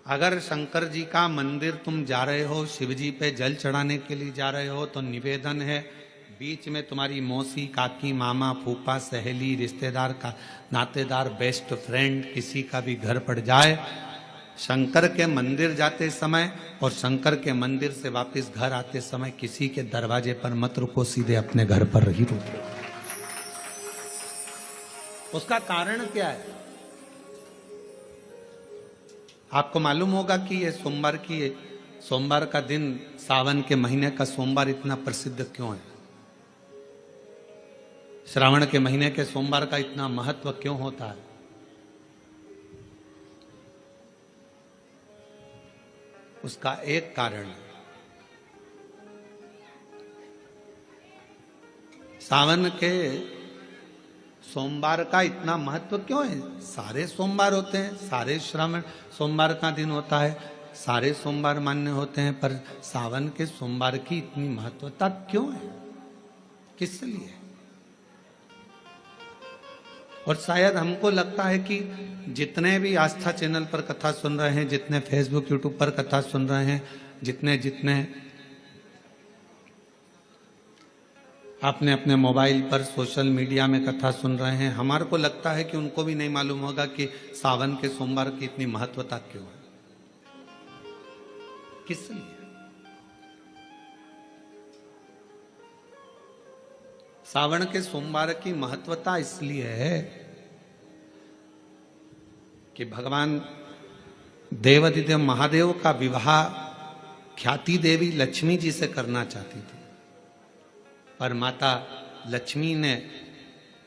अगर शंकर जी का मंदिर तुम जा रहे हो, शिव जी पे जल चढ़ाने के लिए जा रहे हो, तो निवेदन है बीच में तुम्हारी मौसी, काकी, मामा, फूफा, सहेली, रिश्तेदार का नातेदार, बेस्ट फ्रेंड किसी का भी घर पड़ जाए, शंकर के मंदिर जाते समय और शंकर के मंदिर से वापस घर आते समय किसी के दरवाजे पर मत रुको, सीधे अपने घर पर ही रुको। उसका कारण क्या है? आपको मालूम होगा कि ये सोमवार का दिन, सावन के महीने का सोमवार इतना प्रसिद्ध क्यों है? श्रावण के महीने के सोमवार का इतना महत्व क्यों होता है? उसका एक कारण है, सावन के सोमवार का इतना महत्व क्यों है? सारे सोमवार होते हैं, सारे श्रावण सोमवार का दिन होता है, सारे सोमवार मान्य होते हैं, पर सावन के सोमवार की इतनी महत्वता क्यों है? किस लिए? और शायद हमको लगता है कि जितने भी आस्था चैनल पर कथा सुन रहे हैं, जितने फेसबुक यूट्यूब पर कथा सुन रहे हैं, जितने आपने अपने मोबाइल पर सोशल मीडिया में कथा सुन रहे हैं, हमारे को लगता है कि उनको भी नहीं मालूम होगा कि सावन के सोमवार की इतनी महत्वता क्यों है, किस लिए? सावन के सोमवार की महत्वता इसलिए है कि भगवान देवाधिदेव महादेव का विवाह ख्याति देवी लक्ष्मी जी से करना चाहती थी, पर माता लक्ष्मी ने,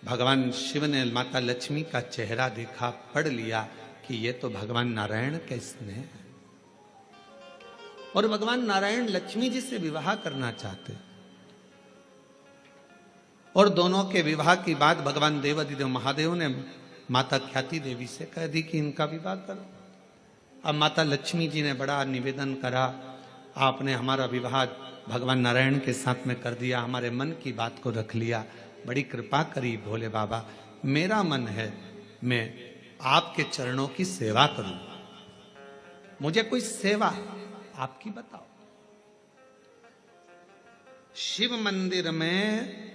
भगवान शिव ने माता लक्ष्मी का चेहरा देखा, पढ़ लिया कि ये तो भगवान नारायण के स्नेह है, और भगवान नारायण लक्ष्मी जी से विवाह करना चाहते, और दोनों के विवाह की बात भगवान देवाधिदेव महादेव ने माता ख्याति देवी से कह दी कि इनका विवाह करो। अब माता लक्ष्मी जी ने बड़ा निवेदन करा, आपने हमारा विवाह भगवान नारायण के साथ में कर दिया, हमारे मन की बात को रख लिया, बड़ी कृपा करी भोले बाबा, मेरा मन है मैं आपके चरणों की सेवा करूं, मुझे कोई सेवा आपकी बताओ। शिव मंदिर में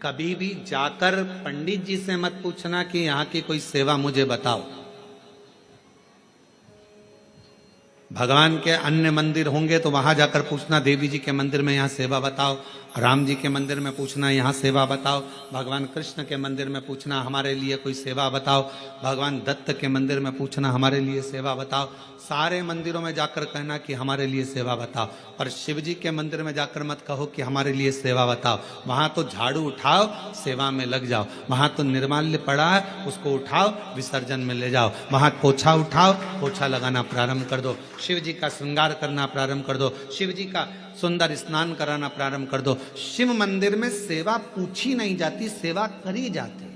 कभी भी जाकर पंडित जी से मत पूछना कि यहां की कोई सेवा मुझे बताओ। भगवान के अन्य मंदिर होंगे तो वहां जाकर पूछना, देवी जी के मंदिर में यहां सेवा बताओ, राम जी के मंदिर में पूछना यहां सेवा बताओ, भगवान कृष्ण के मंदिर में पूछना हमारे लिए कोई सेवा बताओ, भगवान दत्त के मंदिर में पूछना हमारे लिए सेवा बताओ। सारे मंदिरों में जाकर कहना कि हमारे लिए सेवा बताओ, पर शिव जी के मंदिर में जाकर मत कहो कि हमारे लिए सेवा बताओ। वहां तो झाड़ू उठाओ, सेवा में लग जाओ, वहां तो निर्माल्य पड़ा है उसको उठाओ, विसर्जन में ले जाओ, वहां पोछा उठाओ, पोछा लगाना प्रारंभ कर दो, शिव जी का श्रृंगार करना प्रारंभ कर दो, शिव जी का सुंदर स्नान कराना प्रारंभ कर दो। शिव मंदिर में सेवा पूछी नहीं जाती, सेवा करी जाती है।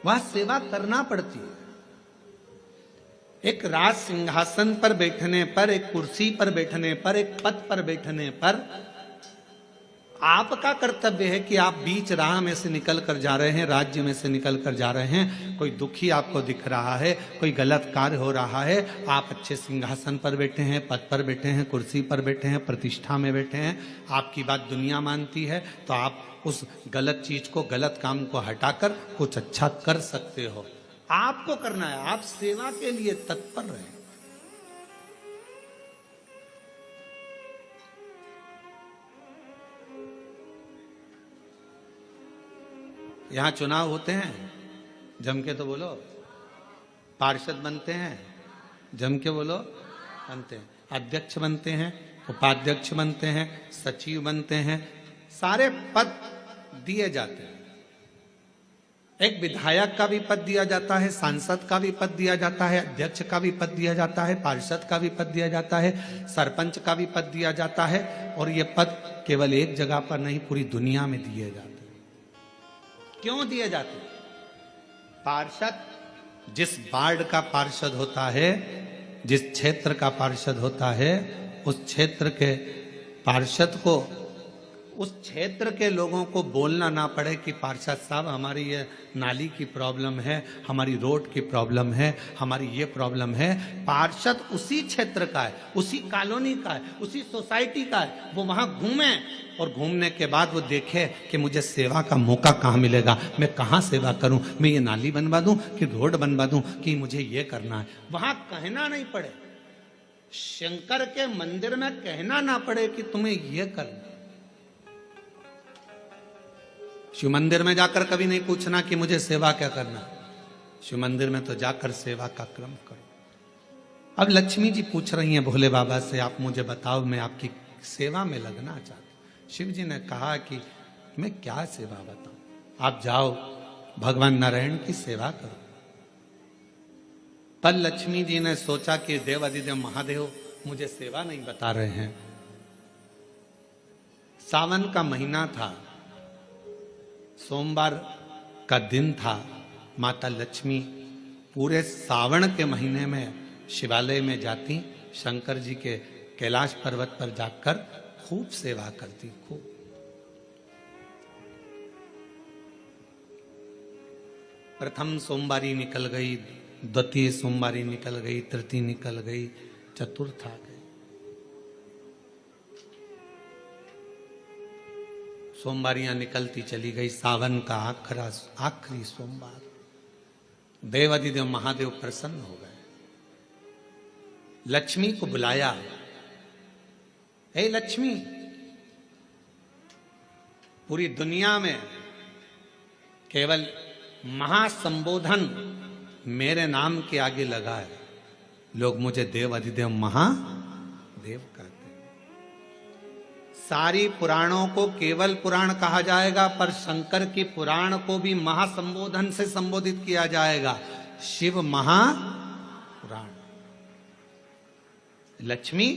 वहां सेवा करना पड़ती है। एक राज सिंहासन पर बैठने पर, एक कुर्सी पर बैठने पर, एक पद पर बैठने पर आपका कर्तव्य है कि आप बीच राह में से निकल कर जा रहे हैं, राज्य में से निकल कर जा रहे हैं, कोई दुखी आपको दिख रहा है, कोई गलत कार्य हो रहा है, आप अच्छे सिंहासन पर बैठे हैं, पद पर बैठे हैं, कुर्सी पर बैठे हैं, प्रतिष्ठा में बैठे हैं, आपकी बात दुनिया मानती है, तो आप उस गलत चीज को, गलत काम को हटाकर कुछ अच्छा कर सकते हो। आपको करना है, आप सेवा के लिए तत्पर रहें। यहां चुनाव होते हैं, जम के तो बोलो, पार्षद बनते हैं, जम के बोलो, बनते हैं, अध्यक्ष बनते हैं, उपाध्यक्ष बनते हैं, सचिव बनते हैं, सारे पद दिए जाते हैं। एक विधायक का भी पद दिया जाता है, सांसद का भी पद दिया जाता है, अध्यक्ष का भी पद दिया जाता है, पार्षद का भी पद दिया जाता है, सरपंच का भी पद दिया जाता है, और ये पद केवल एक जगह पर नहीं, पूरी दुनिया में दिए जाते हैं। क्यों दिए जाते हैं? पार्षद, जिस वार्ड का पार्षद होता है जिस क्षेत्र का पार्षद होता है उस क्षेत्र के पार्षद को, उस क्षेत्र के लोगों को बोलना ना पड़े कि पार्षद साहब हमारी ये नाली की प्रॉब्लम है, हमारी रोड की प्रॉब्लम है, हमारी ये प्रॉब्लम है। पार्षद उसी क्षेत्र का है, उसी कॉलोनी का है, उसी सोसाइटी का है। वो वहां घूमे और घूमने के बाद वो देखे कि मुझे सेवा का मौका कहाँ मिलेगा, मैं कहाँ सेवा करूं, मैं ये नाली बनवा दूं कि रोड बनवा दूं कि मुझे ये करना है। वहां कहना नहीं पड़े, शंकर के मंदिर में कहना ना पड़े कि तुम्हें ये करना। शिव मंदिर में जाकर कभी नहीं पूछना कि मुझे सेवा क्या करना, शिव मंदिर में तो जाकर सेवा का क्रम करो। अब लक्ष्मी जी पूछ रही हैं भोले बाबा से, आप मुझे बताओ, मैं आपकी सेवा में लगना चाहती हूं। शिव जी ने कहा कि मैं क्या सेवा बताऊं, आप जाओ भगवान नारायण की सेवा करो। पर लक्ष्मी जी ने सोचा कि देव अधिदेव महादेव मुझे सेवा नहीं बता रहे हैं। सावन का महीना था, सोमवार का दिन था। माता लक्ष्मी पूरे सावन के महीने में शिवालय में जाती, शंकर जी के कैलाश पर्वत पर जाकर खूब सेवा करती, खूब। प्रथम सोमवारी निकल गई, द्वितीय सोमवारी निकल गई, तृतीय निकल गई, चतुर्थ आ गई। सोमवारियां निकलती चली गई। सावन का आखिरी सोमवार, देवाधिदेव महादेव प्रसन्न हो गए, लक्ष्मी को बुलाया। हे लक्ष्मी, पूरी दुनिया में केवल महासंबोधन मेरे नाम के आगे लगा है, लोग मुझे देव अधिदेव महादेव कहते हैं। सारी पुराणों को केवल पुराण कहा जाएगा, पर शंकर की पुराण को भी महासंबोधन से संबोधित किया जाएगा, शिव महापुराण। लक्ष्मी,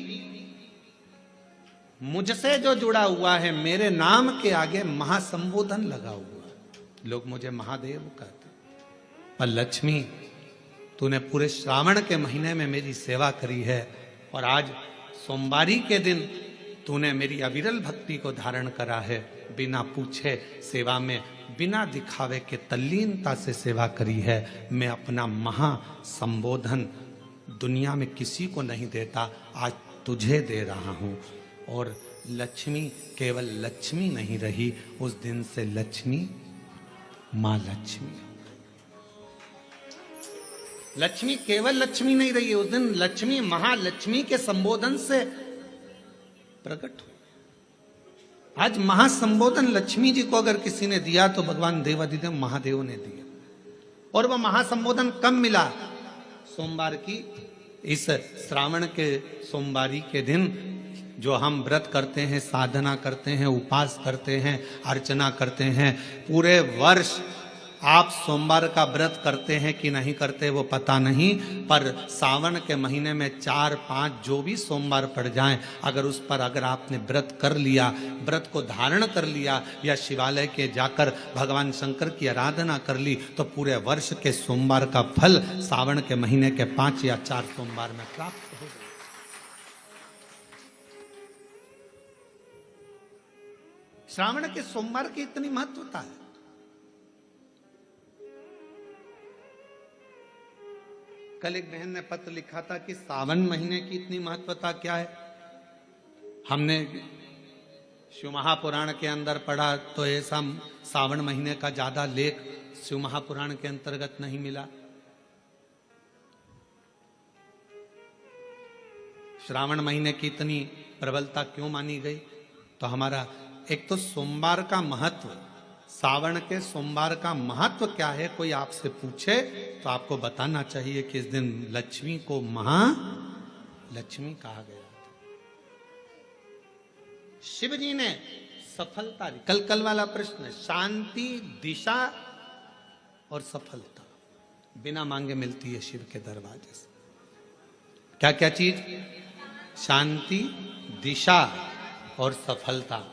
मुझसे जो जुड़ा हुआ है, मेरे नाम के आगे महासंबोधन लगा हुआ है, लोग मुझे महादेव कहते। पर लक्ष्मी, तूने पूरे श्रावण के महीने में मेरी सेवा करी है, और आज सोमवारी के दिन तूने मेरी अविरल भक्ति को धारण करा है। बिना पूछे सेवा में, बिना दिखावे के तल्लीनता से सेवा करी है। मैं अपना महासंबोधन दुनिया में किसी को नहीं देता, आज तुझे दे रहा हूं। और लक्ष्मी केवल लक्ष्मी नहीं रही, उस दिन से लक्ष्मी मां लक्ष्मी। लक्ष्मी केवल लक्ष्मी नहीं रही, उस दिन लक्ष्मी महालक्ष्मी के संबोधन से प्रकट हो। आज महासंबोधन लक्ष्मी जी को अगर किसी ने दिया तो भगवान देवाधिदेव महादेव ने दिया। और वह महासंबोधन कब मिला? सोमवार की इस श्रावण के सोमवारी के दिन जो हम व्रत करते हैं, साधना करते हैं, उपास करते हैं, अर्चना करते हैं। पूरे वर्ष आप सोमवार का व्रत करते हैं कि नहीं करते वो पता नहीं, पर सावन के महीने में 4-5 जो भी सोमवार पड़ जाएं, अगर उस पर अगर आपने व्रत कर लिया, व्रत को धारण कर लिया, या शिवालय के जाकर भगवान शंकर की आराधना कर ली, तो पूरे वर्ष के सोमवार का फल सावन के महीने के 5 या 4 सोमवार में प्राप्त हो गया। श्रावण के सोमवार की इतनी महत्वता है। कल एक बहन ने पत्र लिखा था कि सावन महीने की इतनी महत्वता क्या है। हमने शिव महापुराण के अंदर पढ़ा तो ऐसा सावन महीने का ज्यादा लेख शिव महापुराण के अंतर्गत नहीं मिला। श्रावण महीने की इतनी प्रबलता क्यों मानी गई? तो हमारा एक तो सोमवार का महत्व, सावन के सोमवार का महत्व क्या है, कोई आपसे पूछे तो आपको बताना चाहिए कि इस दिन लक्ष्मी को महालक्ष्मी कहा गया। शिव जी ने सफलता, कल वाला प्रश्न है, शांति, दिशा और सफलता बिना मांगे मिलती है शिव के दरवाजे से। क्या क्या चीज? शांति, दिशा और सफलता।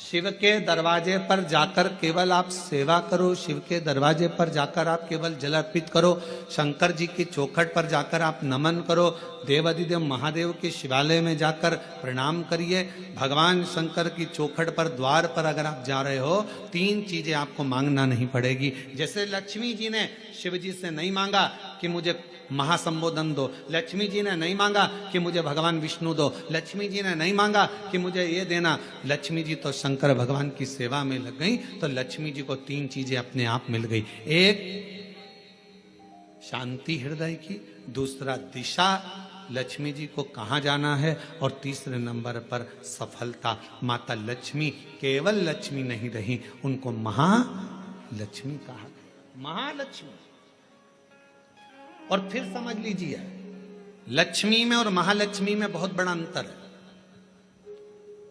शिव के दरवाजे पर जाकर केवल आप सेवा करो, शिव के दरवाजे पर जाकर आप केवल जल अर्पित करो, शंकर जी की चौखट पर जाकर आप नमन करो, देवाधिदेव महादेव के शिवालय में जाकर प्रणाम करिए। भगवान शंकर की चौखट पर द्वार पर अगर आप जा रहे हो, 3 चीजें आपको मांगना नहीं पड़ेगी। जैसे लक्ष्मी जी ने शिव जी से नहीं मांगा कि मुझे महासंबोधन दो, लक्ष्मी जी ने नहीं मांगा कि मुझे भगवान विष्णु दो, लक्ष्मी जी ने नहीं मांगा कि मुझे ये देना। लक्ष्मी जी तो शंकर भगवान की सेवा में लग गई, तो लक्ष्मी जी को 3 चीजें अपने आप मिल गई। एक शांति हृदय की, दूसरा दिशा लक्ष्मी जी को कहाँ जाना है, और तीसरे नंबर पर सफलता। माता लक्ष्मी केवल लक्ष्मी नहीं रही, उनको महालक्ष्मी कहा गया, महालक्ष्मी। और फिर समझ लीजिए, लक्ष्मी में और महालक्ष्मी में बहुत बड़ा अंतर है।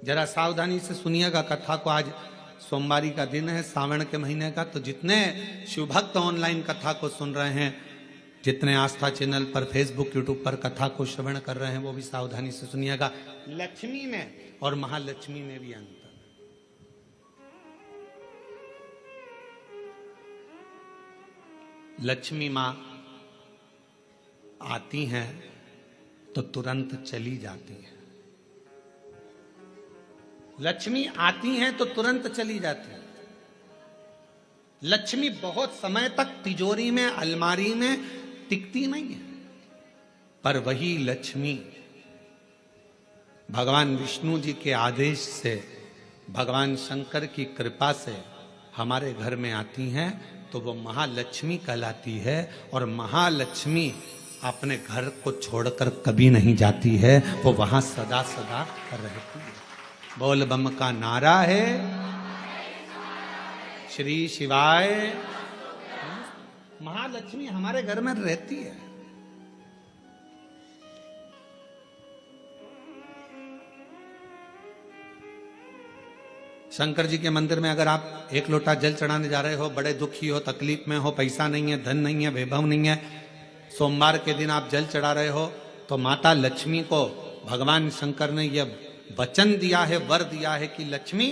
जरा सावधानी से सुनिएगा कथा को। आज सोमवारी का दिन है, सावन के महीने का, तो जितने शिवभक्त ऑनलाइन कथा को सुन रहे हैं, जितने आस्था चैनल पर, फेसबुक, यूट्यूब पर कथा को श्रवण कर रहे हैं, वो भी सावधानी से सुनिएगा। लक्ष्मी में और महालक्ष्मी में भी अंतर। लक्ष्मी मां आती हैं तो तुरंत चली जाती हैं। लक्ष्मी आती हैं तो तुरंत चली जाती हैं। लक्ष्मी बहुत समय तक तिजोरी में, अलमारी में टिकती नहीं है। पर वही लक्ष्मी भगवान विष्णु जी के आदेश से, भगवान शंकर की कृपा से हमारे घर में आती हैं, तो वो महालक्ष्मी कहलाती है। और महालक्ष्मी अपने घर को छोड़कर कभी नहीं जाती है, वो वहां सदा सदा रहती है। बोल बम का नारा है, श्री शिवाय। महालक्ष्मी हमारे घर में रहती है। शंकर जी के मंदिर में अगर आप 1 लोटा जल चढ़ाने जा रहे हो, बड़े दुखी हो, तकलीफ में हो, पैसा नहीं है, धन नहीं है, वैभव नहीं है, सोमवार के दिन आप जल चढ़ा रहे हो, तो माता लक्ष्मी को भगवान शंकर ने यह वचन दिया है, वर दिया है कि लक्ष्मी,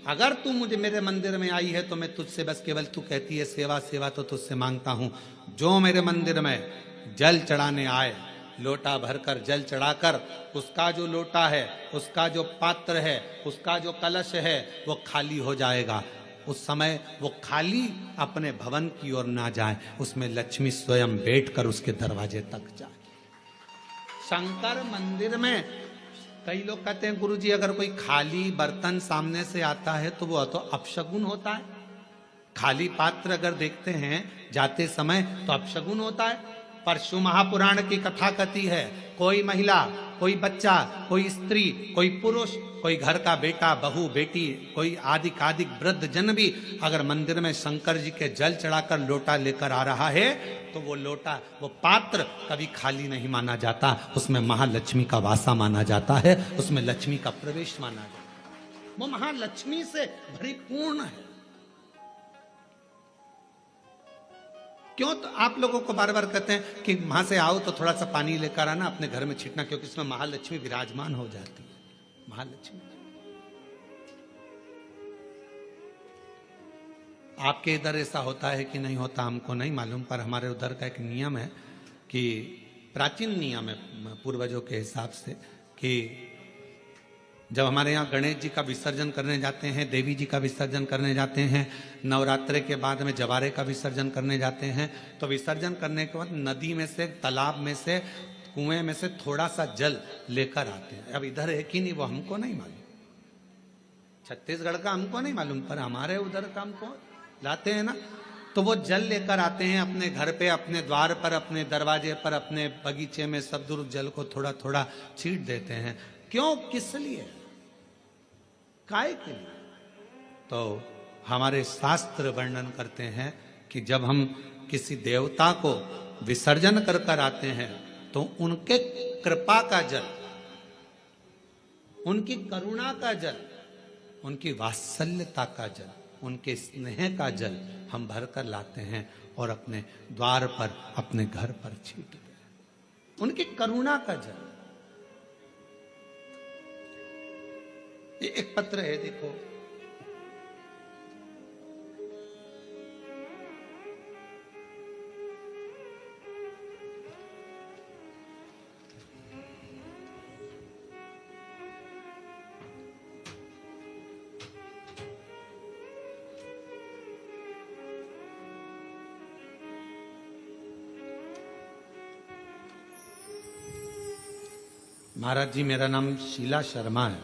अगर तू मुझे मेरे मंदिर में आई है तो मैं तुझसे बस केवल, तू कहती है सेवा सेवा, तो तुझसे मांगता हूं, जो मेरे मंदिर में जल चढ़ाने आए, लोटा भरकर जल चढ़ाकर, उसका जो लोटा है, उसका जो पात्र है, उसका जो कलश है, वो खाली हो जाएगा। उस समय वो खाली अपने भवन की ओर ना जाए, उसमें लक्ष्मी स्वयं बैठकर उसके दरवाजे तक जाए। शंकर मंदिर में कई लोग कहते हैं, गुरुजी अगर कोई खाली बर्तन सामने से आता है तो वो तो अपशगुन होता है। खाली पात्र अगर देखते हैं जाते समय तो अपशगुन होता है। परशु महापुराण की कथा कहती है, कोई महिला, कोई बच्चा, कोई स्त्री, कोई पुरुष, कोई घर का बेटा, बहू, बेटी, कोई आदिक वृद्ध जन भी अगर मंदिर में शंकर जी के जल चढ़ाकर लोटा लेकर आ रहा है, तो वो लोटा, वो पात्र कभी खाली नहीं माना जाता। उसमें महालक्ष्मी का वासा माना जाता है, उसमें लक्ष्मी का प्रवेश माना जाता है। वो महालक्ष्मी से परिपूर्ण है। क्यों? तो आप लोगों को बार बार कहते हैं कि वहां से आओ तो थोड़ा सा पानी लेकर आना, अपने घर में छिटना, क्योंकि इसमें महालक्ष्मी विराजमान हो जाती है। महालक्ष्मी आपके इधर ऐसा होता है कि नहीं होता हमको नहीं मालूम, पर हमारे उधर का एक नियम है कि प्राचीन नियम है पूर्वजों के हिसाब से, कि जब हमारे यहाँ गणेश जी का विसर्जन करने जाते हैं, देवी जी का विसर्जन करने जाते हैं, नवरात्रे के बाद में जवारे का विसर्जन करने जाते हैं, तो विसर्जन करने के बाद नदी में से, तालाब में से, कुएं में से थोड़ा सा जल लेकर आते हैं। अब इधर है कि नहीं वो हमको नहीं मालूम, छत्तीसगढ़ का हमको नहीं मालूम, पर हमारे उधर का हमको लाते हैं ना। तो वो जल लेकर आते हैं अपने घर पे, अपने द्वार पर, अपने दरवाजे पर, अपने बगीचे में, सब दूर जल को थोड़ा थोड़ा छींट देते हैं। क्यों? किस लिए? काय के लिए? तो हमारे शास्त्र वर्णन करते हैं कि जब हम किसी देवता को विसर्जन कर कर आते हैं तो उनके कृपा का जल, उनकी करुणा का जल, उनकी वात्सल्यता का जल, उनके स्नेह का जल हम भर कर लाते हैं और अपने द्वार पर, अपने घर पर छींटते हैं। उनकी करुणा का जल। ये एक पत्र है, देखो, महाराज जी, मेरा नाम शीला शर्मा है।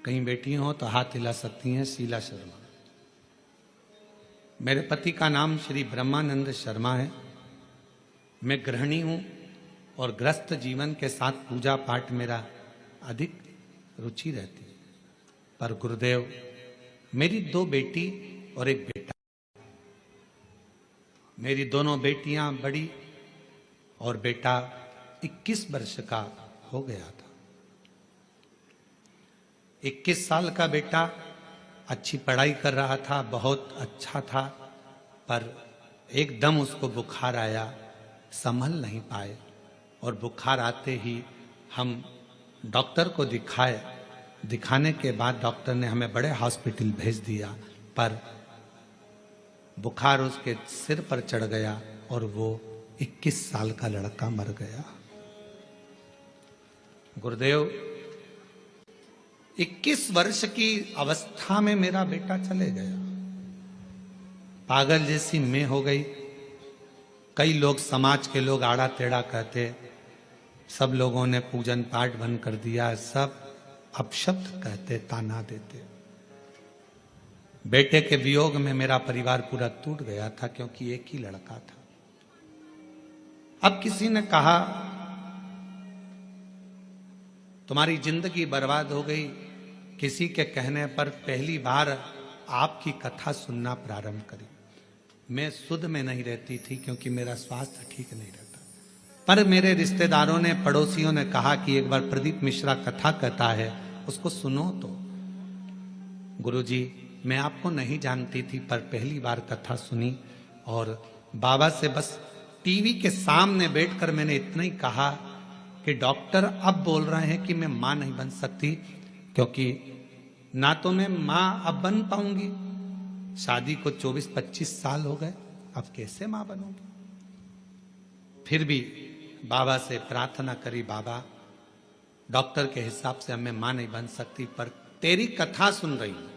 कहीं बेटी हो तो हाथ हिला सकती हैं। शीला शर्मा। मेरे पति का नाम श्री ब्रह्मानंद शर्मा है। मैं गृहिणी हूं और ग्रस्त जीवन के साथ पूजा पाठ मेरा अधिक रुचि रहती है। पर गुरुदेव, मेरी 2 बेटी और 1 बेटा। मेरी दोनों बेटियां बड़ी और बेटा 21 वर्ष का हो गया था। 21 साल का बेटा अच्छी पढ़ाई कर रहा था, बहुत अच्छा था, पर एकदम उसको बुखार आया, संभल नहीं पाए और बुखार आते ही हम डॉक्टर को दिखाने के बाद डॉक्टर ने हमें बड़े हॉस्पिटल भेज दिया, पर बुखार उसके सिर पर चढ़ गया और वो 21 साल का लड़का मर गया। गुरुदेव, 21 वर्ष की अवस्था में मेरा बेटा चले गया। पागल जैसी मैं हो गई। कई लोग, समाज के लोग आड़ा टेढ़ा कहते, सब लोगों ने पूजन पाठ बंद कर दिया, सब अपशब्द कहते, ताना देते। बेटे के वियोग में मेरा परिवार पूरा टूट गया था, क्योंकि एक ही लड़का था। अब किसी ने कहा तुम्हारी जिंदगी बर्बाद हो गई। किसी के कहने पर पहली बार आपकी कथा सुनना प्रारंभ करी। मैं शुद्ध में नहीं रहती थी, क्योंकि मेरा स्वास्थ्य ठीक नहीं रहता। पर मेरे रिश्तेदारों ने, पड़ोसियों ने कहा कि एक बार प्रदीप मिश्रा कथा कहता है, उसको सुनो तो। गुरुजी, मैं आपको नहीं जानती थी, पर पहली बार कथा सुनी और बाबा से बस टीवी के सामने बैठकर मैंने इतना ही कहा कि डॉक्टर अब बोल रहे हैं कि मैं मां नहीं बन सकती, क्योंकि ना तो मैं मां अब बन पाऊंगी, शादी को 24-25 साल हो गए, अब कैसे मां बनूंगी। फिर भी बाबा से प्रार्थना करी, बाबा डॉक्टर के हिसाब से अब मैं मां नहीं बन सकती, पर तेरी कथा सुन रही हूं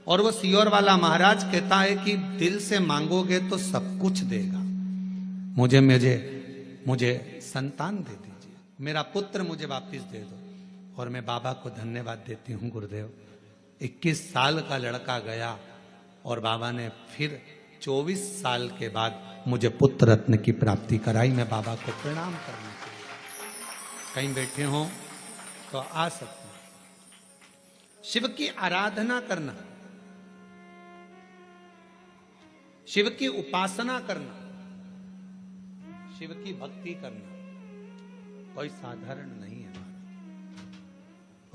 और वो सियोर वाला महाराज कहता है कि दिल से मांगोगे तो सब कुछ देगा। मुझे संतान दे दीजिए, मेरा पुत्र मुझे वापस दे दो। और मैं बाबा को धन्यवाद देती हूँ। गुरुदेव, 21 साल का लड़का गया और बाबा ने फिर 24 साल के बाद मुझे पुत्र रत्न की प्राप्ति कराई। मैं बाबा को प्रणाम करने के लिए, कहीं बैठे हो तो आ सकते हैं। शिव की आराधना करना, शिव की उपासना करना, शिव की भक्ति करना कोई साधारण नहीं है।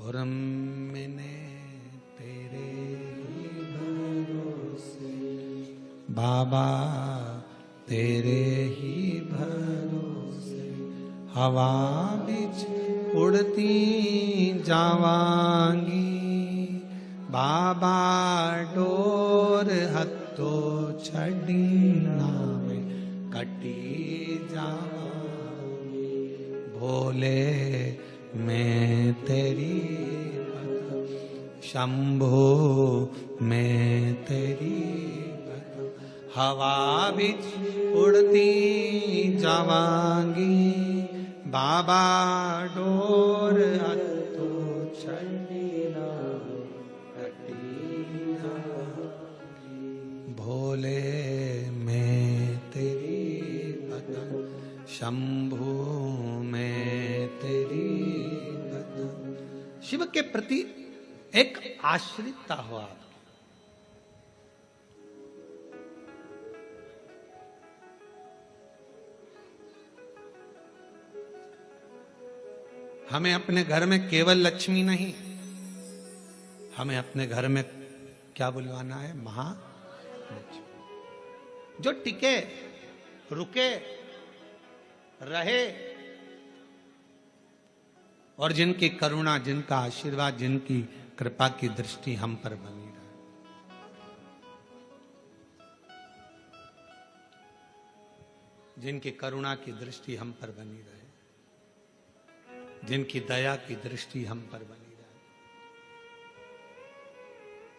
और मैंने तेरे ही भरोसे बाबा, तेरे ही भरोसे हवा बिच उड़ती जावांगी। बाबा डोर हत्तो छड़ीना में कटी जावांगी। भोले मैं तेरी शंभो मैं तेरी हवा बिच उड़ती जावांगी। बाबा डोर हत्तो छड़ीना कटी जावांगी। भोले मैं तेरी भक्त, शंभु मैं तेरी भक्त। शिव के प्रति एक आश्रितता हो आप। हमें अपने घर में केवल लक्ष्मी नहीं, हमें अपने घर में क्या बुलवाना है? महालक्ष्मी, जो टिके, रुके, रहे और जिनकी करुणा, जिनका आशीर्वाद, जिनकी कृपा की दृष्टि हम पर बनी रहे। जिनकी करुणा की दृष्टि हम पर बनी रहे, जिनकी दया की दृष्टि हम पर बनी रहे।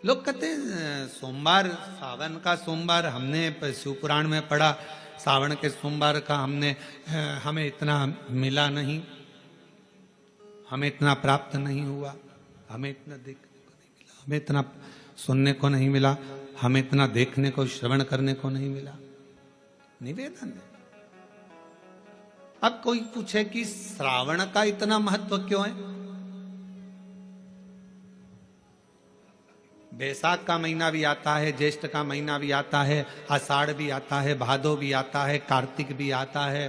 लोग कहते हैं सोमवार, सावन का सोमवार, हमने शिव पुराण में पढ़ा सावन के सोमवार का हमें इतना मिला नहीं, हमें इतना प्राप्त नहीं हुआ, हमें इतना देखने को नहीं मिला, हमें इतना सुनने को नहीं मिला, हमें इतना देखने को श्रवण करने को नहीं मिला। निवेदन है। अब कोई पूछे कि श्रावण का इतना महत्व क्यों है? बैसाख का महीना भी आता है, ज्येष्ठ का महीना भी आता है, आषाढ़ भी आता है, भादो भी आता है, कार्तिक भी आता है,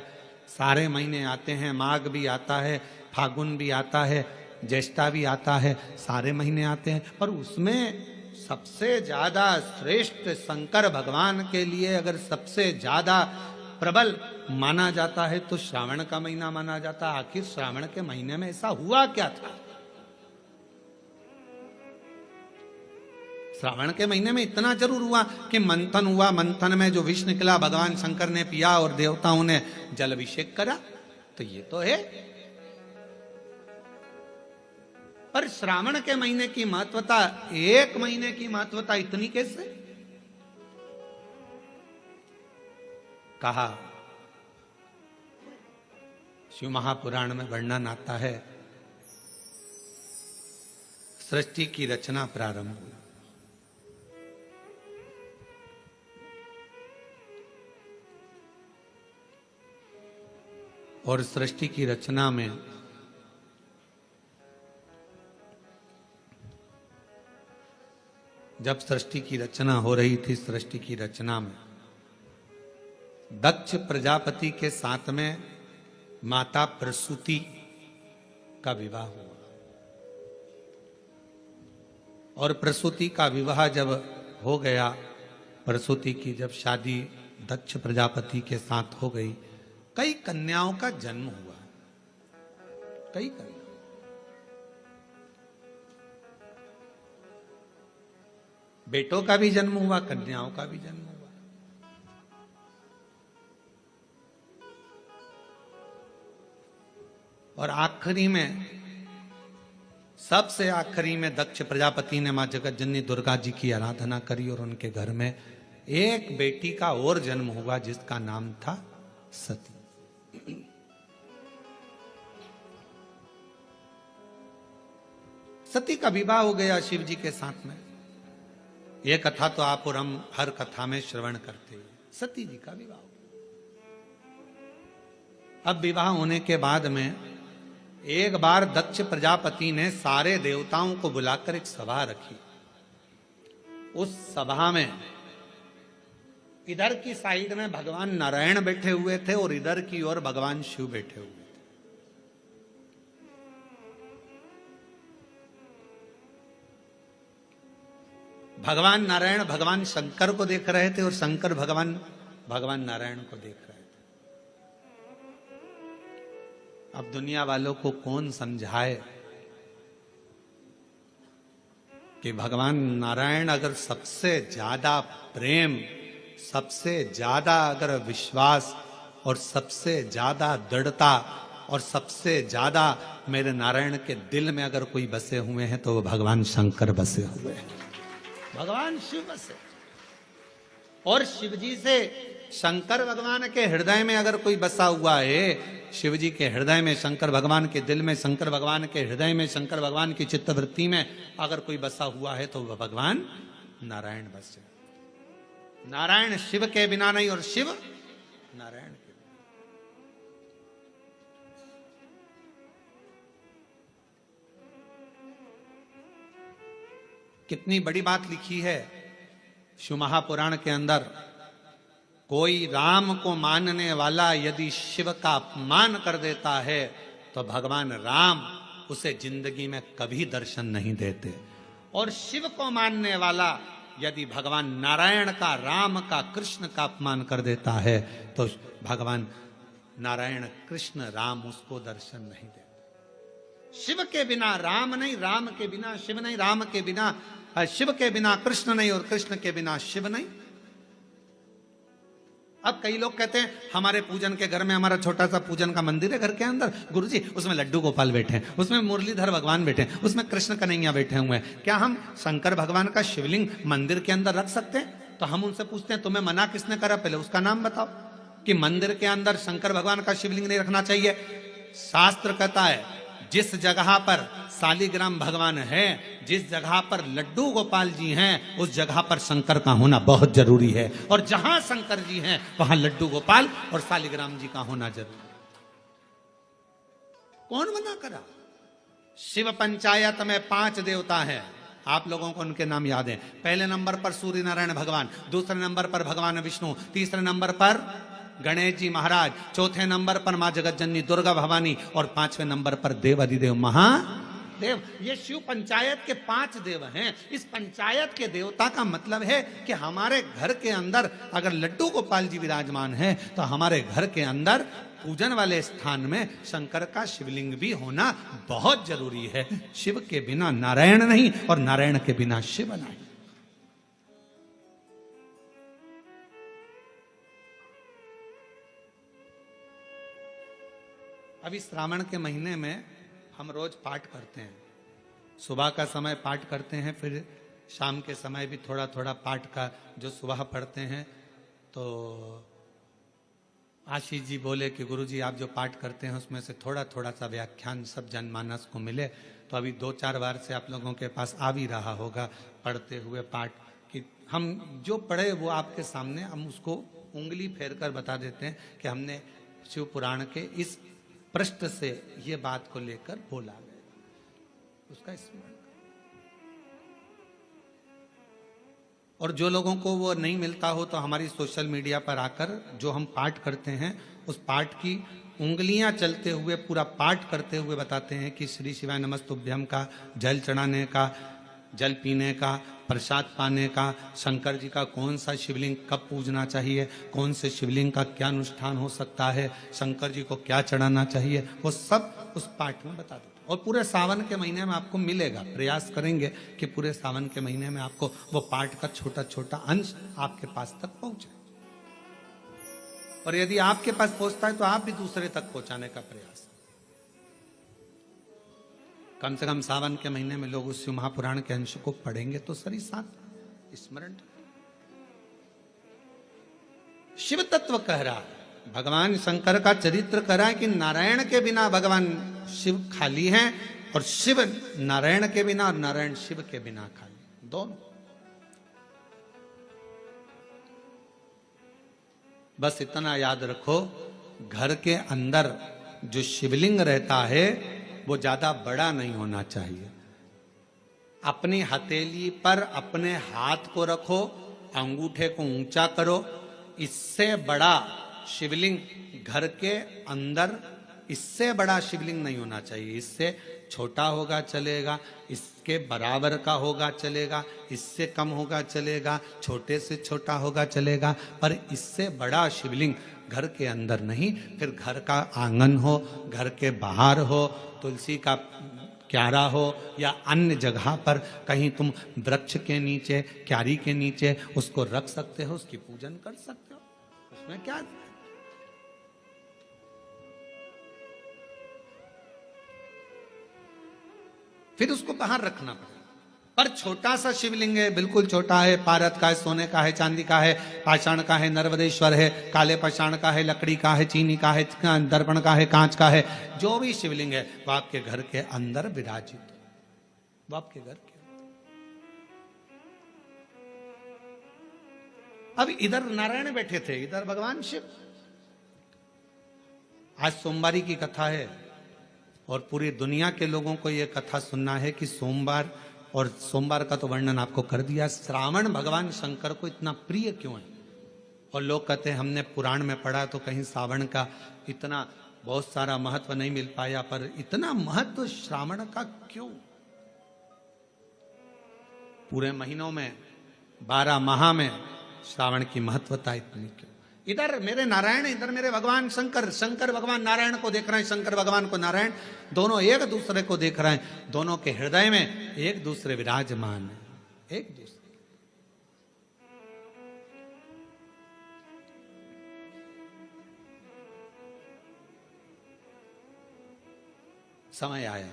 सारे महीने आते हैं, माघ भी आता है, फागुन भी आता है, ज्येष्ठा भी आता है, सारे महीने आते हैं। पर उसमें सबसे ज्यादा श्रेष्ठ शंकर भगवान के लिए अगर सबसे ज्यादा प्रबल माना जाता है तो श्रावण का महीना माना जाता है। आखिर श्रावण के महीने में ऐसा हुआ क्या था? श्रावण के महीने में इतना जरूर हुआ कि मंथन हुआ, मंथन में जो विष निकला भगवान शंकर ने पिया और देवताओं ने जल अभिषेक करा, तो ये तो है। पर श्रावण के महीने की महत्वता, एक महीने की महत्वता इतनी कैसे? कहा शिव महापुराण में वर्णन आता है, सृष्टि की रचना प्रारंभ हुई। और सृष्टि की रचना में जब सृष्टि की रचना हो रही थी, सृष्टि की रचना में दक्ष प्रजापति के साथ में माता प्रसूति का विवाह हुआ। और प्रसूति का विवाह जब हो गया, प्रसूति की जब शादी दक्ष प्रजापति के साथ हो गई, कई कन्याओं का जन्म हुआ। कई कन्या, बेटों का भी जन्म हुआ, कन्याओं का भी जन्म हुआ। और आखिरी में, सबसे आखिरी में दक्ष प्रजापति ने मां जगत जननी दुर्गा जी की आराधना करी और उनके घर में एक बेटी का और जन्म हुआ जिसका नाम था सती। सती का विवाह हो गया शिव जी के साथ में। ये कथा तो आप और हम हर कथा में श्रवण करते हैं। सती जी का विवाह। अब विवाह होने के बाद में एक बार दक्ष प्रजापति ने सारे देवताओं को बुलाकर एक सभा रखी। उस सभा में इधर की साइड में भगवान नारायण बैठे हुए थे और इधर की ओर भगवान शिव बैठे हुए थे। भगवान नारायण भगवान शंकर को देख रहे थे और शंकर भगवान नारायण को देख रहे थे। अब दुनिया वालों को कौन समझाए कि भगवान नारायण अगर सबसे ज्यादा प्रेम, सबसे ज्यादा अगर विश्वास और सबसे ज्यादा दृढ़ता और सबसे ज्यादा मेरे नारायण के दिल में अगर कोई बसे हुए हैं तो वो भगवान शंकर बसे हुए हैं, भगवान शिव बसे। और शिव जी से शंकर भगवान के हृदय में अगर कोई बसा हुआ है, शिव जी के हृदय में, शंकर भगवान के दिल में, शंकर भगवान के हृदय में, शंकर भगवान की चित्तवृत्ति में अगर कोई बसा हुआ है तो वह भगवान नारायण बसे। नारायण शिव के बिना नहीं और शिव नारायण के बिना। कितनी बड़ी बात लिखी है शिव महापुराण के अंदर। कोई राम को मानने वाला यदि शिव का अपमान कर देता है तो भगवान राम उसे जिंदगी में कभी दर्शन नहीं देते। और शिव को मानने वाला यदि भगवान नारायण का, राम का, कृष्ण का अपमान कर देता है तो भगवान नारायण, कृष्ण, राम उसको दर्शन नहीं देते। शिव के बिना राम नहीं, राम के बिना शिव नहीं, राम के बिना शिव के बिना कृष्ण नहीं और कृष्ण के बिना शिव नहीं। अब कई लोग कहते हैं हमारे पूजन के घर में, हमारा छोटा सा पूजन का मंदिर है घर के अंदर, गुरुजी उसमें लड्डू गोपाल बैठे हैं, उसमें मुरलीधर भगवान बैठे हैं, उसमें कृष्ण कन्हैया बैठे हुए हैं, क्या हम शंकर भगवान का शिवलिंग मंदिर के अंदर रख सकते हैं? तो हम उनसे पूछते हैं तुम्हें मना किसने करा, पहले उसका नाम बताओ। कि मंदिर के अंदर शंकर भगवान का शिवलिंग नहीं रखना चाहिए। शास्त्र कहता है जिस जगह पर शालिग्राम भगवान है, जिस जगह पर लड्डू गोपाल जी हैं, उस जगह पर शंकर का होना बहुत जरूरी है। और जहां शंकर जी हैं वहां लड्डू गोपाल और शालिग्राम जी का होना जरूरी है। कौन मना करा? शिव पंचायत में 5 देवता हैं, आप लोगों को उनके नाम याद हैं। पहले नंबर पर सूर्य नारायण भगवान, दूसरे नंबर पर भगवान विष्णु, तीसरे नंबर पर गणेश जी महाराज, चौथे नंबर पर मां जगत जननी दुर्गा भवानी और 5वें नंबर पर देव अधिदेव महादेव। ये शिव पंचायत के 5 देव हैं। इस पंचायत के देवता का मतलब है कि हमारे घर के अंदर अगर लड्डू गोपाल जी विराजमान है तो हमारे घर के अंदर पूजन वाले स्थान में शंकर का शिवलिंग भी होना बहुत जरूरी है। शिव के बिना नारायण नहीं और नारायण के बिना शिव नहीं। अभी श्रावण के महीने में हम रोज पाठ करते हैं। सुबह का समय पाठ करते हैं, फिर शाम के समय भी थोड़ा थोड़ा पाठ का जो सुबह पढ़ते हैं। तो आशीष जी बोले कि गुरुजी आप जो पाठ करते हैं उसमें से थोड़ा थोड़ा सा व्याख्यान सब जनमानस को मिले। तो अभी 2-4 बार से आप लोगों के पास आ भी रहा होगा पढ़ते हुए पाठ कि हम जो पढ़े वो आपके सामने हम उसको उंगली फेर कर बता देते हैं कि हमने शिव पुराण के इस पृष्ठ से ये बात को लेकर बोला गया, उसका स्मरण। और जो लोगों को वो नहीं मिलता हो तो हमारी सोशल मीडिया पर आकर जो हम पाठ करते हैं उस पाठ की उंगलियां चलते हुए पूरा पाठ करते हुए बताते हैं कि श्री शिवाय नमस्तुभ्यम का जल चढ़ाने का, जल पीने का, प्रसाद पाने का, शंकर जी का कौन सा शिवलिंग कब पूजना चाहिए, कौन से शिवलिंग का क्या अनुष्ठान हो सकता है, शंकर जी को क्या चढ़ाना चाहिए, वो सब उस पाठ में बता देते। और पूरे सावन के महीने में आपको मिलेगा। प्रयास करेंगे कि पूरे सावन के महीने में आपको वो पाठ का छोटा छोटा अंश आपके पास तक पहुंचे। और यदि आपके पास पहुंचता है तो आप भी दूसरे तक पहुंचाने का प्रयास। कम से कम सावन के महीने में लोग उस शिव महापुराण के अंश को पढ़ेंगे तो सही साथ स्मरण। शिव तत्व कह रहा है, भगवान शंकर का चरित्र कह रहा है कि नारायण के बिना भगवान शिव खाली हैं और शिव नारायण के बिना और नारायण शिव के बिना खाली, दोनों। बस इतना याद रखो, घर के अंदर जो शिवलिंग रहता है वो ज्यादा बड़ा नहीं होना चाहिए। अपनी हथेली पर अपने हाथ को रखो, अंगूठे को ऊंचा करो। इससे बड़ा शिवलिंग घर के अंदर, इससे बड़ा शिवलिंग नहीं होना चाहिए। इससे छोटा होगा चलेगा, इसके बराबर का होगा चलेगा, इससे कम होगा चलेगा, छोटे से छोटा होगा चलेगा, पर इससे बड़ा शिवलिंग घर के अंदर नहीं। फिर घर का आंगन हो, घर के बाहर हो, तुलसी का क्यारा हो या अन्य जगह पर कहीं तुम वृक्ष के नीचे, क्यारी के नीचे उसको रख सकते हो, उसकी पूजन कर सकते हो, उसमें क्या। फिर उसको बाहर रखना पड़ेगा। पर छोटा सा शिवलिंग है, बिल्कुल छोटा है, पारद का है, सोने का है, चांदी का है, पाषाण का है, नर्मदेश्वर है, काले पाषाण का है, लकड़ी का है, चीनी का है, दर्पण का है, कांच का है, जो भी शिवलिंग है वो आपके घर के अंदर विराजित, वो आपके घर के। अब इधर नारायण बैठे थे, इधर भगवान शिव। आज सोमवारी की कथा है और पूरी दुनिया के लोगों को यह कथा सुनना है कि सोमवार, और सोमवार का तो वर्णन आपको कर दिया, श्रावण भगवान शंकर को इतना प्रिय क्यों है। और लोग कहते हैं हमने पुराण में पढ़ा तो कहीं श्रावण का इतना बहुत सारा महत्व नहीं मिल पाया, पर इतना महत्व श्रावण का क्यों। पूरे महीनों में 12 माह में श्रावण की महत्वता इतनी क्यों। इधर मेरे नारायण, इधर मेरे भगवान शंकर, शंकर भगवान नारायण को देख रहे हैं, शंकर भगवान को नारायण, दोनों एक दूसरे को देख रहे हैं, दोनों के हृदय में एक दूसरे विराजमान है, एक दूसरे। समय आया,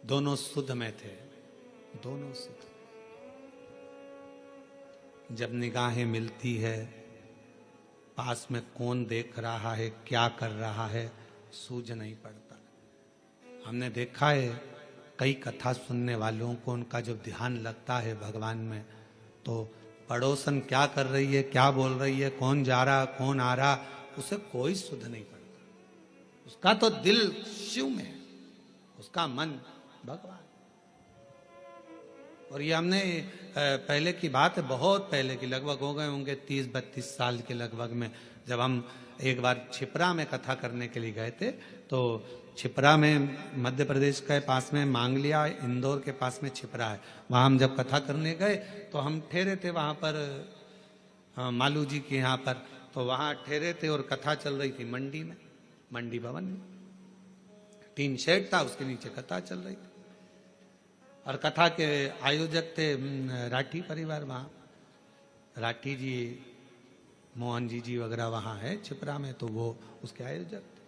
दोनों शुद्ध में थे, दोनों शुद्ध। जब निगाहें मिलती है, पास में कौन देख रहा है, क्या कर रहा है, सूझ नहीं पड़ता। हमने देखा है कई कथा सुनने वालों को, उनका जब ध्यान लगता है भगवान में, तो पड़ोसन क्या कर रही है, क्या बोल रही है, कौन जा रहा, कौन आ रहा, उसे कोई सुध नहीं पड़ता। उसका तो दिल शिव में है, उसका मन भगवान। और ये हमने पहले की बात है, बहुत पहले की, लगभग हो गए होंगे 30-32 साल के लगभग में, जब हम एक बार छिपरा में कथा करने के लिए गए थे। तो छिपरा में मध्य प्रदेश के पास में मांगलिया, इंदौर के पास में छिपरा है, वहाँ हम जब कथा करने गए तो हम ठहरे थे वहाँ पर मालू जी के यहाँ पर। तो वहाँ ठहरे थे और कथा चल रही थी मंडी में, मंडी भवन में। टीन शेड था, उसके नीचे कथा चल रही थी और कथा के आयोजक थे राठी परिवार। वहाँ राठी जी, मोहन जी वगैरह वहाँ है छिपरा में, तो वो उसके आयोजक थे।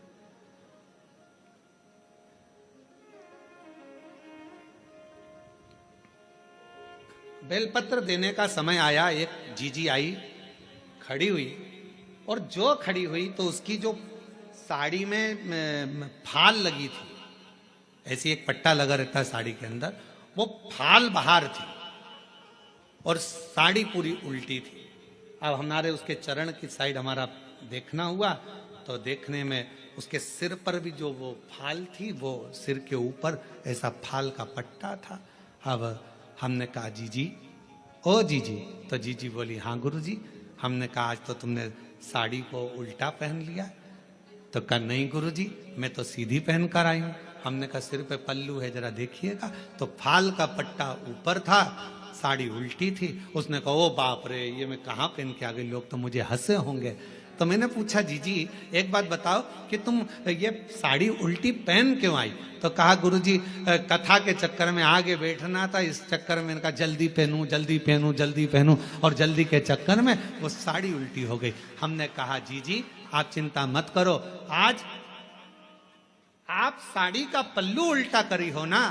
बेलपत्र देने का समय आया, एक जीजी आई, खड़ी हुई, और जो खड़ी हुई तो उसकी जो साड़ी में फाल लगी थी, ऐसी एक पट्टा लगा रहता है साड़ी के अंदर, वो फाल बाहर थी और साड़ी पूरी उल्टी थी। अब हमारे उसके चरण की साइड हमारा देखना हुआ, तो देखने में उसके सिर पर भी जो वो फाल थी, वो सिर के ऊपर ऐसा फाल का पट्टा था। अब हमने कहा जीजी, ओ जीजी, तो जीजी बोली हाँ गुरुजी। हमने कहा आज तो तुमने साड़ी को उल्टा पहन लिया। तो कहा नहीं गुरुजी, मैं तो सीधी पहन कर आई हूं। हमने कहा सिर पे पल्लू है, जरा देखिएगा। तो फाल का पट्टा ऊपर था, साड़ी उल्टी थी। उसने कहा ओ बाप रे, ये मैं कहाँ पहन के आ गई, लोग तो मुझे हंसे होंगे। तो मैंने पूछा जीजी एक बात बताओ कि तुम ये साड़ी उल्टी पहन क्यों आई? तो कहा गुरुजी कथा के चक्कर में आगे बैठना था, इस चक्कर में इनका जल्दी पहनूं जल्दी पहनूं जल्दी पहनूं, और जल्दी के चक्कर में वो साड़ी उल्टी हो गई। हमने कहा जीजी आप चिंता मत करो, आज आप साड़ी का पल्लू उल्टा करी हो ना,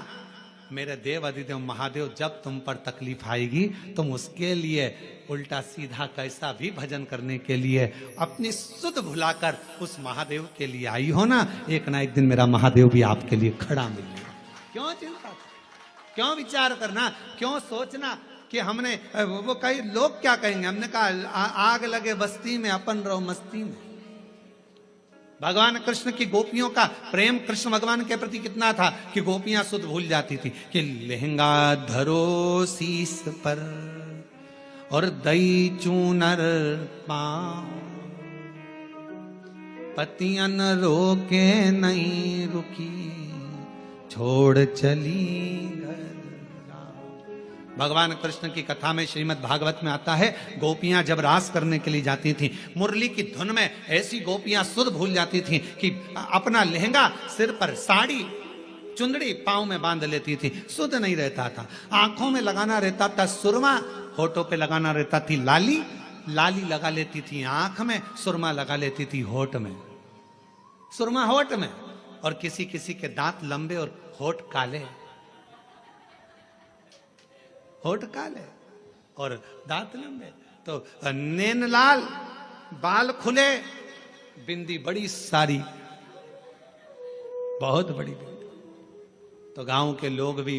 मेरे देव अधिदेव महादेव जब तुम पर तकलीफ आएगी, तुम उसके लिए उल्टा सीधा कैसा भी भजन करने के लिए अपनी सुध भुलाकर उस महादेव के लिए आई हो ना एक दिन मेरा महादेव भी आपके लिए खड़ा मिलेगा। क्यों चिंता, क्यों विचार करना, क्यों सोचना कि हमने वो कई लोग क्या कहेंगे। हमने कहा आग लगे बस्ती में, अपन रहो मस्ती में। भगवान कृष्ण की गोपियों का प्रेम कृष्ण भगवान के प्रति कितना था कि गोपियां सुध भूल जाती थी कि लहंगा धरो शीस पर और दई चूनर पाँव, पतियन रोके नहीं रुकी, छोड़ चली घर। भगवान कृष्ण की कथा में श्रीमद् भागवत में आता है, गोपियां जब रास करने के लिए जाती थीं, मुरली की धुन में ऐसी गोपियां सुध भूल जाती थीं कि अपना लहंगा सिर पर, साड़ी चुंदड़ी पांव में बांध लेती थी, सुध नहीं रहता था। आंखों में लगाना रहता था सुरमा, होठों पे लगाना रहता थी लाली, लाली लगा लेती थी आंख में, सुरमा लगा लेती थी होठ में, सुरमा होठ में। और किसी किसी के दांत लंबे और होठ काले, होठ काले और दांत लंबे, तो नैन लाल, बाल खुले, बिंदी बड़ी सारी, बहुत बड़ी बिंदी। तो गांव के लोग भी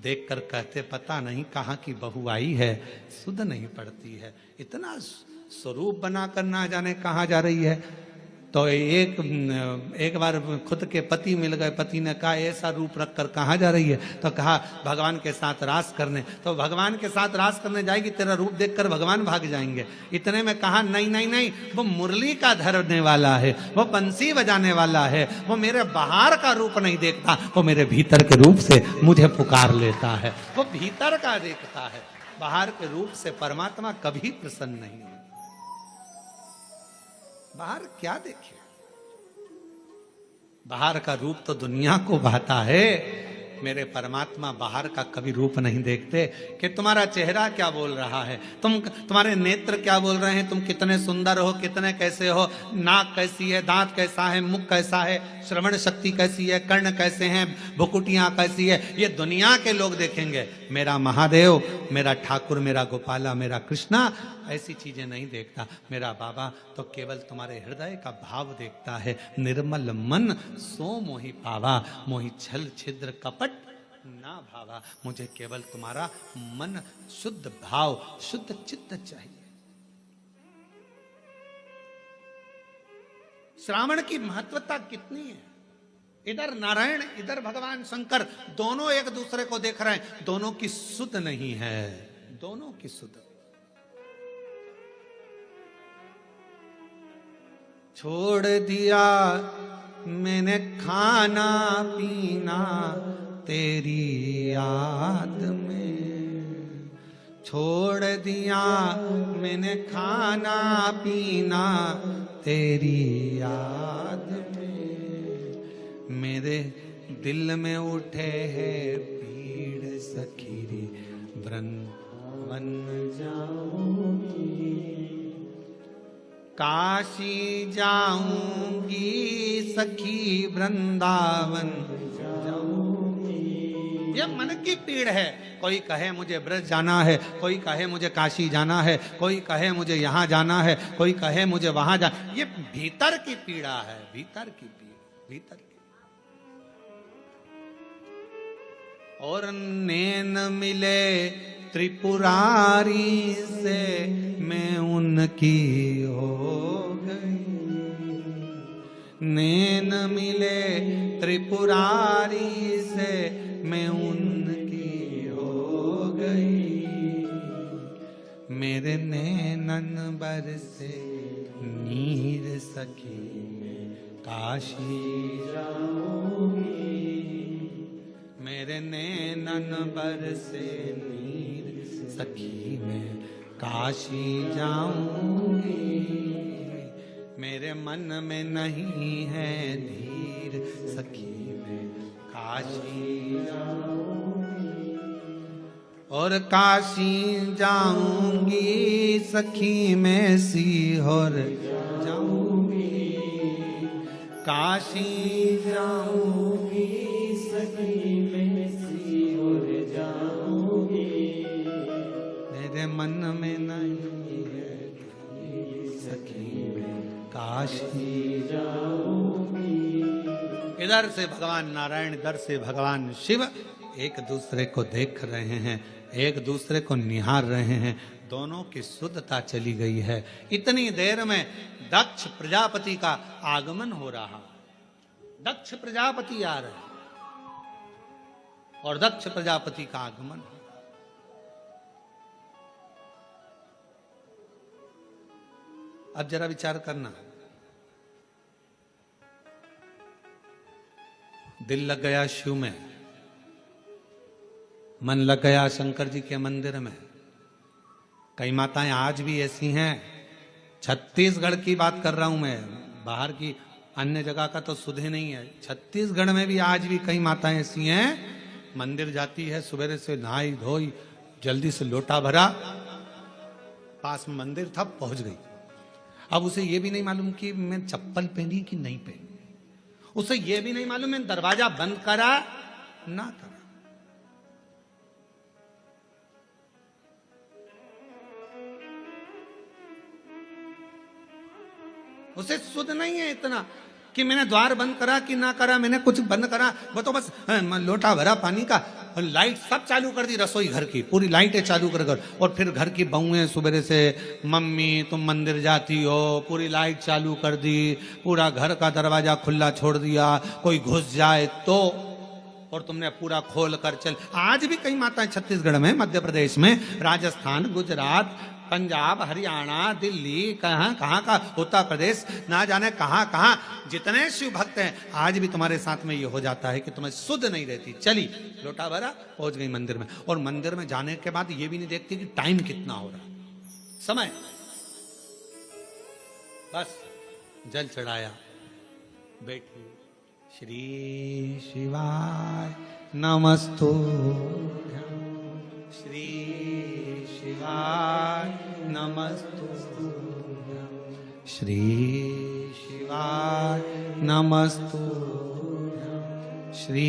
देखकर कहते पता नहीं कहाँ की बहू आई है, सुध नहीं पड़ती है, इतना स्वरूप बनाकर ना जाने कहाँ जा रही है। तो एक बार खुद के पति मिल गए, पति ने कहा ऐसा रूप रखकर कहाँ जा रही है? तो कहा भगवान के साथ रास करने। तो भगवान के साथ रास करने जाएगी, तेरा रूप देखकर भगवान भाग जाएंगे। इतने में कहा नहीं नहीं नहीं, वो मुरली का धरने वाला है, वो बंसी बजाने वाला है, वो मेरे बाहर का रूप नहीं देखता, वो मेरे भीतर के रूप से मुझे पुकार लेता है, वो भीतर का देखता है, बाहर के रूप से परमात्मा कभी प्रसन्न नहीं है। बाहर क्या देखे, बाहर का रूप तो दुनिया को भाता है, मेरे परमात्मा बाहर का कभी रूप नहीं देखते कि तुम्हारा चेहरा क्या बोल रहा है, तुम्हारे नेत्र क्या बोल रहे हैं, तुम कितने सुंदर हो, कितने कैसे हो, नाक कैसी है, दांत कैसा है, मुख कैसा है, श्रवण शक्ति कैसी है, कर्ण कैसे हैं, भुकुटियां कैसी है, ये दुनिया के लोग देखेंगे। मेरा महादेव, मेरा ठाकुर, मेरा गोपाला, मेरा कृष्णा ऐसी चीजें नहीं देखता। मेरा बाबा तो केवल तुम्हारे हृदय का भाव देखता है। निर्मल मन सो मोहि पावा, मोहि छल छिद्र कपट ना भावा। मुझे केवल तुम्हारा मन शुद्ध भाव, शुद्ध चित्त चाहिए। श्रावण की महत्वता कितनी है। इधर नारायण, इधर भगवान शंकर, दोनों एक दूसरे को देख रहे हैं, दोनों की सुध नहीं है, दोनों की सुध। छोड़ दिया मैंने खाना पीना तेरी याद में, छोड़ दिया मैंने खाना पीना तेरी याद में। मेरे दिल में उठे है पीड़ सखीरी, वृंदावन जाऊंगी, काशी जाऊंगी सखी, वृंदावन जाऊंगी। ये मन की पीड़ है। कोई कहे मुझे ब्रज जाना है, कोई कहे मुझे काशी जाना है, कोई कहे मुझे यहाँ जाना है, कोई कहे मुझे वहां जाना। ये भीतर की पीड़ा है, भीतर की पीड़ा, भीतर की। और नैन मिले त्रिपुरारी से मैं उनकी हो गई, नैन मिले त्रिपुरारी से मैं उनकी हो गई। मेरे नैनन बरसे नीर सखी, मैं काशी जाऊंगी। मेरे नैनन बरसे नीर सखी, मैं काशी जाऊंगी। मेरे मन में नहीं है धीर सखी, मैं काशी जाऊंगी। और काशी जाऊंगी सखी, मैं सीहोर जाऊंगी, काशी जाऊंगी सखी, मैं सीहोर जाऊंगी। मेरे मन में नहीं है सखी, मैं काशी जाऊंगी। इधर से भगवान नारायण, इधर से भगवान शिव एक दूसरे को देख रहे हैं, एक दूसरे को निहार रहे हैं। दोनों की शुद्धता चली गई है। इतनी देर में दक्ष प्रजापति का आगमन हो रहा। दक्ष प्रजापति आ रहे और दक्ष प्रजापति का आगमन। अब जरा विचार करना, दिल लग गया शिव में, मन लग गया शंकर जी के मंदिर में। कई माताएं आज भी ऐसी हैं, छत्तीसगढ़ की बात कर रहा हूं मैं, बाहर की अन्य जगह का तो सुधे नहीं है। छत्तीसगढ़ में भी आज भी कई माताएं ऐसी हैं, मंदिर जाती है, सुबह से नहाई धोई, जल्दी से लोटा भरा, पास में मंदिर था, पहुंच गई। अब उसे ये भी नहीं मालूम कि मैं चप्पल पहनी कि नहीं पहनी, उसे ये भी नहीं मालूम मैं दरवाजा बंद करा ना करा। उसे सुध नहीं है इतना कि मैंने द्वार बंद करा कि ना करा, मैंने कुछ बंद करा, वो तो बस लोटा भरा पानी का, और लाइट सब चालू कर दी, रसोई घर की पूरी लाइटें चालू कर कर। और फिर घर की बहुएं सुबह से, मम्मी तुम मंदिर जाती हो, पूरी लाइट चालू कर दी, पूरा घर का दरवाजा खुला छोड़ दिया, कोई घुस जाए तो, और तुमने पूरा खोल कर चल। आज भी कई माताएं छत्तीसगढ़ में, मध्य प्रदेश में, राजस्थान, गुजरात, पंजाब, हरियाणा, दिल्ली, कहां कहां का, उत्तर प्रदेश, ना जाने कहां कहां जितने शिव भक्त हैं, आज भी तुम्हारे साथ में ये हो जाता है कि तुम्हें सुध नहीं रहती। चली लोटा भरा, पहुंच गई मंदिर में, और मंदिर में जाने के बाद ये भी नहीं देखती कि टाइम कितना हो रहा, समय, बस जल चढ़ाया, बैठी, श्री शिवाय नमस्तुभ्यं श्री शिवाय नमस्तुभ्यं श्री शिवाय नमस्तुभ्यं श्री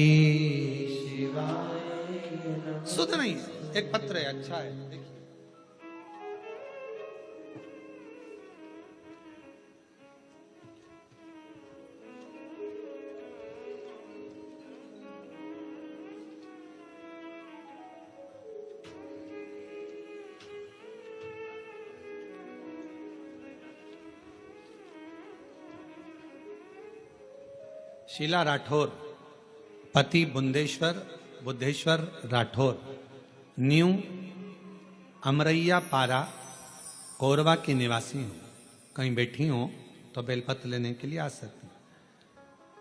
शिवाय। शुद्ध नहीं, एक पत्र है, अच्छा है, देखिए। शीला राठौर, पति बुद्धेश्वर राठौर, न्यू अमरैया पारा, कोरबा की निवासी हूँ। कहीं बैठी हो तो बेलपत्र लेने के लिए आ सकती हूँ।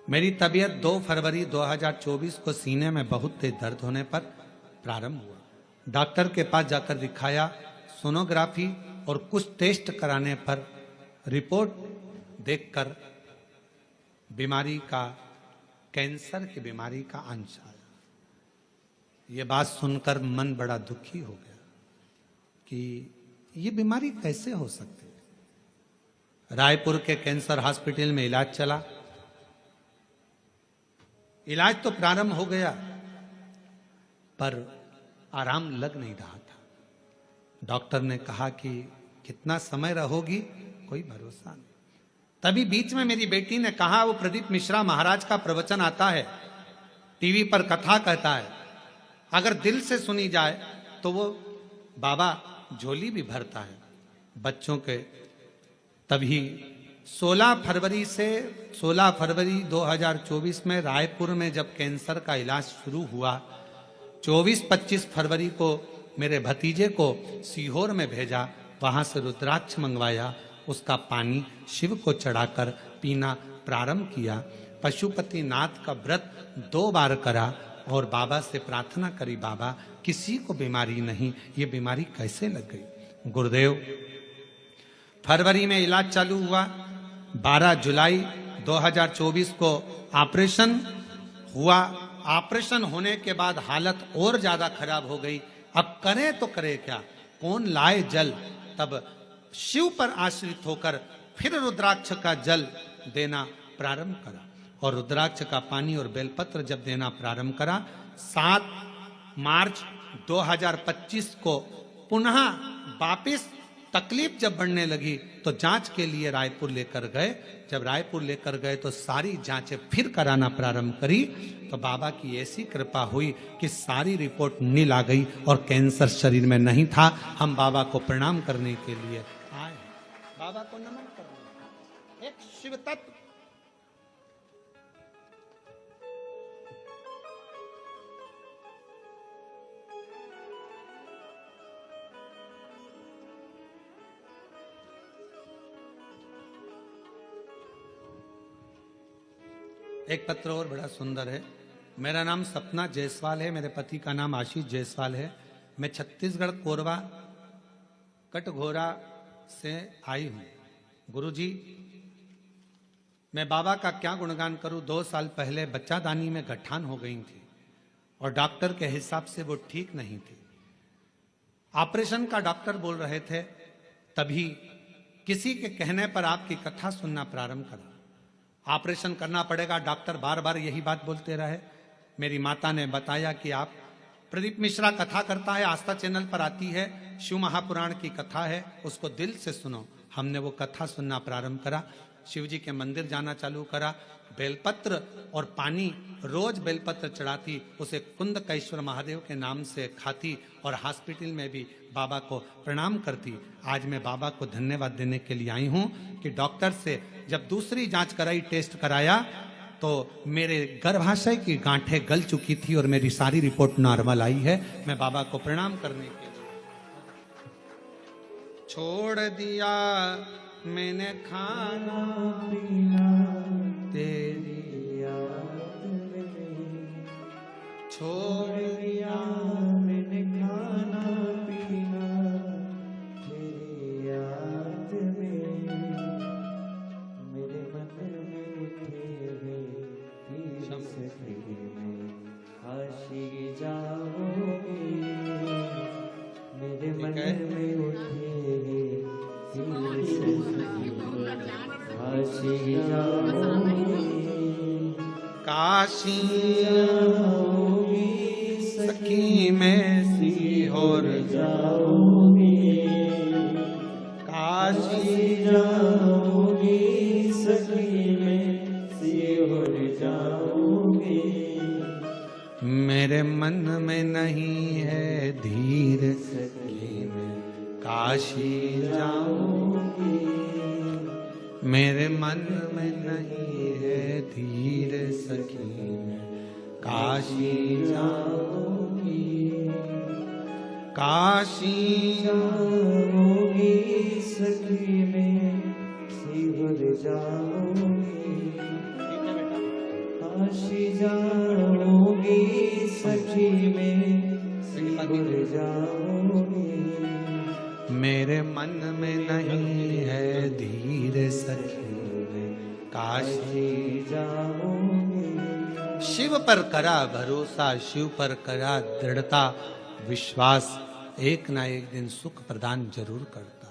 मेरी तबीयत 2 फरवरी 2024 को सीने में बहुत तेज दर्द होने पर प्रारंभ हुआ। डॉक्टर के पास जाकर दिखाया, सोनोग्राफी और कुछ टेस्ट कराने पर रिपोर्ट देखकर बीमारी का, कैंसर की बीमारी का अंश आया। ये बात सुनकर मन बड़ा दुखी हो गया कि ये बीमारी कैसे हो सकती है। रायपुर के कैंसर हॉस्पिटल में इलाज चला। इलाज तो प्रारंभ हो गया पर आराम लग नहीं रहा था। डॉक्टर ने कहा कि कितना समय रहोगी, कोई भरोसा नहीं। तभी बीच में मेरी बेटी ने कहा, वो प्रदीप मिश्रा महाराज का प्रवचन आता है, टीवी पर कथा कहता है, अगर दिल से सुनी जाए तो वो बाबा झोली भी भरता है बच्चों के। तभी 16 फरवरी 2024 में रायपुर में जब कैंसर का इलाज शुरू हुआ, 24-25 फरवरी को मेरे भतीजे को सीहोर में भेजा, वहां से रुद्राक्ष मंगवाया, उसका पानी शिव को चढ़ाकर पीना प्रारंभ किया। पशुपतिनाथ का व्रत 2 बार करा और बाबा से प्रार्थना करी, बाबा किसी को बीमारी नहीं, ये बीमारी कैसे लग गई। गुरुदेव, फरवरी में इलाज चालू हुआ। 12 जुलाई 2024 को ऑपरेशन हुआ। ऑपरेशन होने के बाद हालत और ज्यादा खराब हो गई। अब करें तो करे क्या, कौन लाए जल। तब शिव पर आश्रित होकर फिर रुद्राक्ष का जल देना प्रारंभ करा और रुद्राक्ष का पानी और बेलपत्र जब देना प्रारंभ करा, 7 मार्च 2025 को पुनः वापिस तकलीफ जब बढ़ने लगी तो जांच के लिए रायपुर लेकर गए। जब रायपुर लेकर गए तो सारी जांचें फिर कराना प्रारंभ करी तो बाबा की ऐसी कृपा हुई कि सारी रिपोर्ट नील आ गई और कैंसर शरीर में नहीं था। हम बाबा को प्रणाम करने के लिए आए, बाबा को नमन करने। एक शिव तत्व, एक पत्र और बड़ा सुंदर है। मेरा नाम सपना जायसवाल है, मेरे पति का नाम आशीष जायसवाल है। मैं छत्तीसगढ़ कोरबा कटघोरा से आई हूँ। गुरुजी, मैं बाबा का क्या गुणगान करूं। 2 साल पहले बच्चादानी में गठान हो गई थी और डॉक्टर के हिसाब से वो ठीक नहीं थी। ऑपरेशन का डॉक्टर बोल रहे थे, तभी किसी के कहने पर आपकी कथा सुनना प्रारंभ करा। ऑपरेशन करना पड़ेगा, डॉक्टर बार बार यही बात बोलते रहे। मेरी माता ने बताया कि आप प्रदीप मिश्रा कथा करता है, आस्था चैनल पर आती है, शिव महापुराण की कथा है, उसको दिल से सुनो। हमने वो कथा सुनना प्रारंभ करा, शिव जी के मंदिर जाना चालू करा, बेलपत्र और पानी रोज बेलपत्र चढ़ाती, उसे कुंदकेश्वर महादेव के नाम से खाती और हॉस्पिटल में भी बाबा को प्रणाम करती। आज मैं बाबा को धन्यवाद देने के लिए आई हूँ कि डॉक्टर से जब दूसरी जांच कराई, टेस्ट कराया, तो मेरे गर्भाशय की गांठें गल चुकी थी और मेरी सारी रिपोर्ट नॉर्मल आई है। मैं बाबा को प्रणाम करने के लिए छोड़ दिया मैंने खाना पीना तेरी याद में, छोड़ दिया मैंने खाना पीना तेरी याद में, मेरे मन में तेरे तीर में काशी काशी जाऊंगी सखी मैं सीहोर जाऊंगी, काशी जाऊंगी सखी मैं सीहोर जाऊंगी। मेरे मन में नहीं है धीर सखी मैं काशी जाऊंगी, मेरे मन में नहीं है धीर सखी मैं काशी जाऊंगी, काशी जाऊंगी सखी मैं सीहोर जाऊंगी, काशी जाऊंगी सखी मैं सीहोर जाऊंगी। मेरे मन में नहीं है धीर सखी मैं काशी जाऊंगी। शिव पर करा भरोसा, शिव पर करा दृढ़ता, विश्वास एक ना एक दिन सुख प्रदान जरूर करता,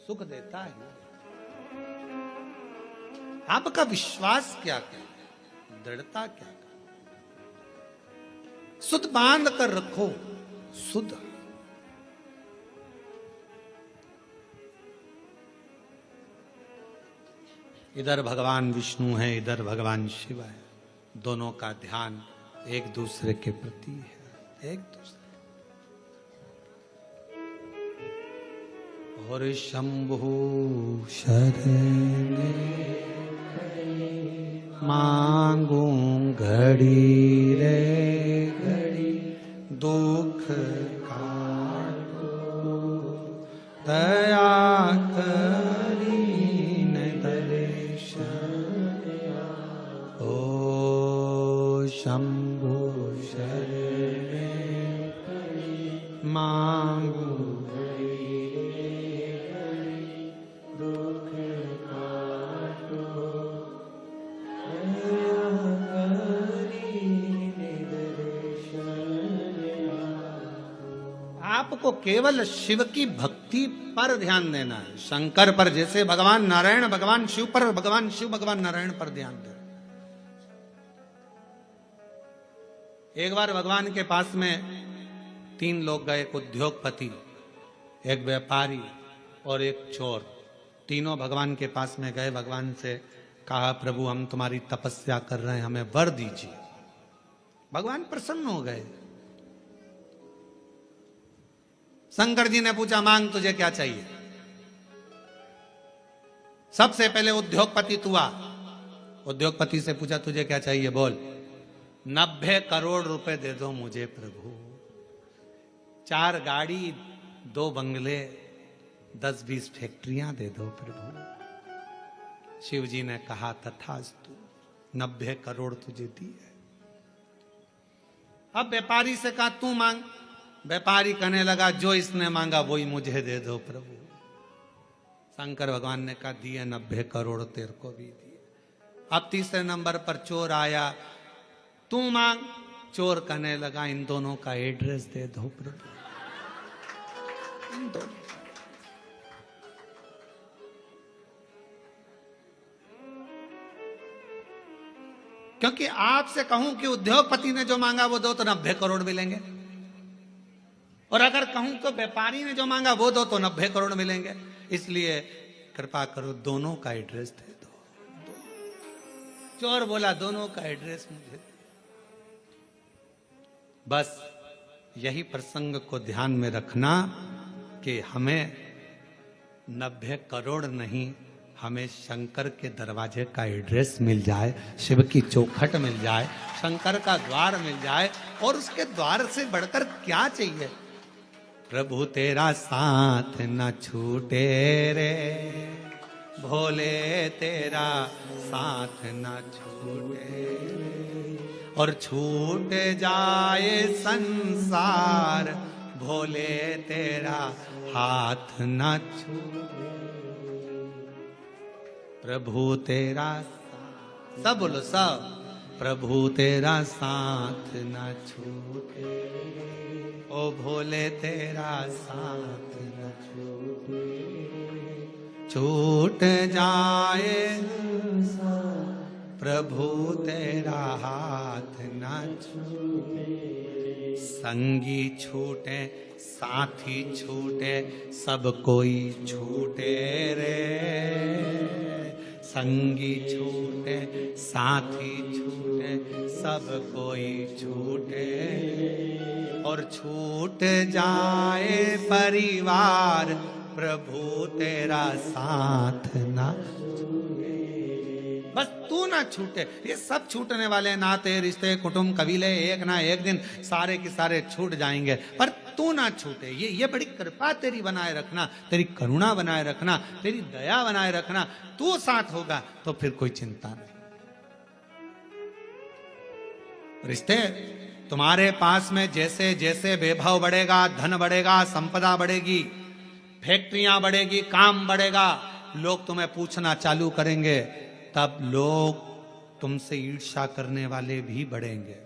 सुख देता है। आपका विश्वास क्या क्या, दृढ़ता क्या क्या, सुध बांध कर रखो, सुध। इधर भगवान विष्णु है, इधर भगवान शिव है, दोनों का ध्यान एक दूसरे के प्रति है, एक दूसरे। और शंभु शरण मांगू घड़ी रे घड़ी, दुख काटो दया शंभु शरण मांगू दुख काटो आपको केवल शिव की भक्ति पर ध्यान देना है, शंकर पर जैसे भगवान नारायण भगवान शिव पर, भगवान शिव भगवान नारायण पर ध्यान देना। एक बार भगवान के पास में 3 लोग गए, एक उद्योगपति, एक व्यापारी और एक चोर। तीनों भगवान के पास में गए, भगवान से कहा प्रभु हम तुम्हारी तपस्या कर रहे हैं, हमें वर दीजिए। भगवान प्रसन्न हो गए। शंकर जी ने पूछा मांग तुझे क्या चाहिए। सबसे पहले उद्योगपति तू आ। उद्योगपति से पूछा तुझे क्या चाहिए, बोल। 90 करोड़ रुपए दे दो मुझे प्रभु, 4 गाड़ी, 2 बंगले, 10-20 फैक्ट्रियां दे दो प्रभु। शिव जी ने कहा तथास्तु, 90 करोड़ तुझे दिए। अब व्यापारी से कहा तू मांग। व्यापारी कहने लगा जो इसने मांगा वही मुझे दे दो प्रभु। शंकर भगवान ने कहा दिए 90 करोड़ तेरे को भी दिए। अब तीसरे नंबर पर चोर आया, तू मांग। चोर कहने लगा इन दोनों का एड्रेस दे दो प्रभु, इन दोनों। क्योंकि आपसे कहूं कि उद्योगपति ने जो मांगा वो दो तो 90 करोड़ मिलेंगे, और अगर कहूं तो व्यापारी ने जो मांगा वो दो तो 90 करोड़ मिलेंगे। इसलिए कृपा करो दोनों का एड्रेस दे दो। चोर बोला दोनों का एड्रेस मुझे। बस यही प्रसंग को ध्यान में रखना कि हमें 90 करोड़ नहीं, हमें शंकर के दरवाजे का एड्रेस मिल जाए, शिव की चौखट मिल जाए, शंकर का द्वार मिल जाए, और उसके द्वार से बढ़कर क्या चाहिए। प्रभु तेरा साथ न छूटे रे भोले, तेरा साथ न छूटे रे, और छूट जाए संसार भोले, तेरा हाथ न छूटे। प्रभु तेरा, सब बोलो सब, प्रभु तेरा साथ न छूटे, ओ भोले तेरा साथ न छूटे, छूट जाए प्रभु तेरा हाथ न छूटे। संगी छूटे साथी छूटे सब कोई छूटे रे। संगी छूटे साथी छूटे सब कोई छूटे। और छूट जाए परिवार प्रभु तेरा साथ ना छूटे। बस तू ना छूटे। ये सब छूटने वाले नाते रिश्ते कुटुंब कबीले एक ना एक दिन सारे के सारे छूट जाएंगे, पर तू ना छूटे। ये बड़ी कृपा तेरी बनाए रखना, तेरी करुणा बनाए रखना, तेरी दया बनाए रखना। तू साथ होगा तो फिर कोई चिंता नहीं। रिश्ते तुम्हारे पास में जैसे जैसे वैभव बढ़ेगा, धन बढ़ेगा, संपदा बढ़ेगी, फैक्ट्रियां बढ़ेगी, काम बढ़ेगा, लोग तुम्हें पूछना चालू करेंगे, तब लोग तुमसे ईर्ष्या करने वाले भी बढ़ेंगे।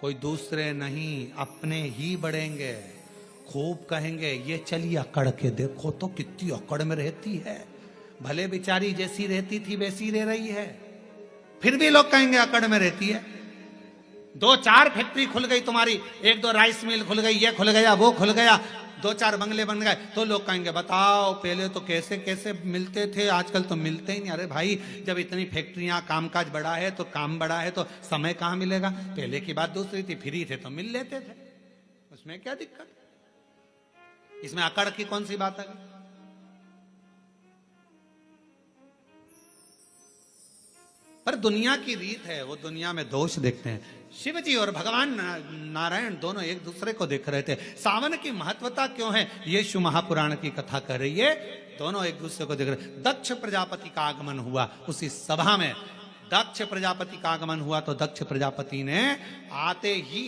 कोई दूसरे नहीं, अपने ही बढ़ेंगे। खूब कहेंगे ये चली अकड़ के देखो तो कितनी अकड़ में रहती है, भले बेचारी जैसी रहती थी वैसी रह रही है, फिर भी लोग कहेंगे अकड़ में रहती है। 2-4 फैक्ट्री खुल गई तुम्हारी, 1-2 राइस मिल खुल गई, ये खुल गया वो खुल गया, 2-4 बंगले बन गए, तो लोग कहेंगे बताओ पहले तो कैसे कैसे मिलते थे, आजकल तो मिलते ही नहीं। अरे भाई जब इतनी फैक्ट्रियां कामकाज बढ़ा है तो काम बढ़ा है तो समय कहां मिलेगा। पहले की बात दूसरी थी, फ्री थे तो मिल लेते थे, उसमें क्या दिक्कत, इसमें अकड़ की कौन सी बात है। पर दुनिया की रीत है, वो दुनिया में दोष देखते हैं। शिव जी और भगवान नारायण दोनों एक दूसरे को देख रहे थे। सावन की महत्वता क्यों है, ये शिव महापुराण की कथा कर रही है। दोनों एक दूसरे को देख रहे। दक्ष प्रजापति का आगमन हुआ उसी सभा में। दक्ष प्रजापति का आगमन हुआ तो दक्ष प्रजापति ने आते ही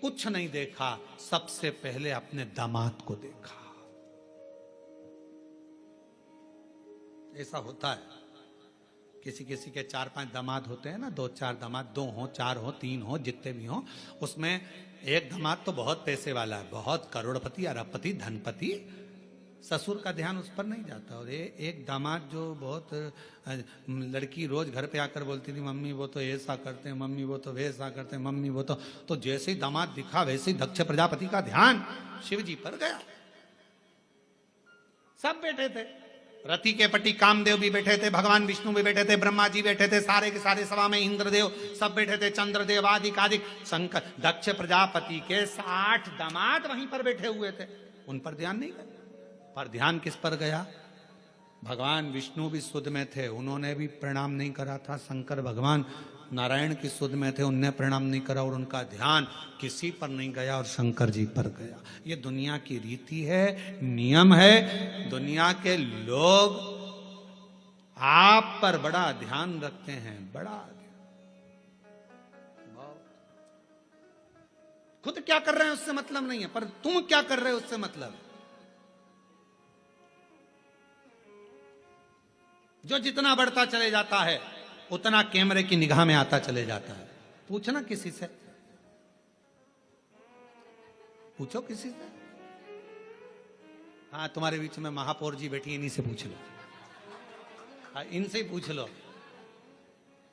कुछ नहीं देखा, सबसे पहले अपने दामाद को देखा। ऐसा होता है, किसी किसी के 4-5 दामाद होते हैं ना, 2-4 दामाद, 2 हो 4 हो 3 हो जितने भी हो, उसमें एक दामाद तो बहुत पैसे वाला है, बहुत करोड़पति अरबपति धनपति, ससुर का ध्यान उस पर नहीं जाता। और एक दामाद जो बहुत, लड़की रोज घर पे आकर बोलती थी मम्मी वो तो ऐसा करते हैं, मम्मी वो तो वैसा करते हैं, मम्मी वो तो जैसे ही दामाद दिखा वैसे ही दक्ष प्रजापति का ध्यान शिव जी पर गया। सब बैठे थे, रति के पति कामदेव भी बैठे थे, भगवान विष्णु भी बैठे थे, ब्रह्मा जी बैठे थे, सारे के सारे सभा में इंद्रदेव सब बैठे थे, चंद्रदेव आदि आदि शंकर। दक्ष प्रजापति के 60 दामाद वहीं पर बैठे हुए थे, उन पर ध्यान नहीं गया। पर ध्यान किस पर गया, भगवान विष्णु भी सुध में थे, उन्होंने भी प्रणाम नहीं करा था। शंकर भगवान नारायण की सुध में थे, उनने प्रणाम नहीं करा, और उनका ध्यान किसी पर नहीं गया और शंकर जी पर गया। ये दुनिया की रीति है, नियम है। दुनिया के लोग आप पर बड़ा ध्यान रखते हैं, बड़ा। खुद क्या कर रहे हैं उससे मतलब नहीं है, पर तुम क्या कर रहे हो उससे मतलब है। जो जितना बढ़ता चले जाता है उतना कैमरे की निगाह में आता चले जाता है। पूछना किसी से, पूछो किसी से। हाँ, तुम्हारे बीच में महापौर जी बैठी, इन्हीं से पूछ लो, हाँ, इनसे ही पूछ लो।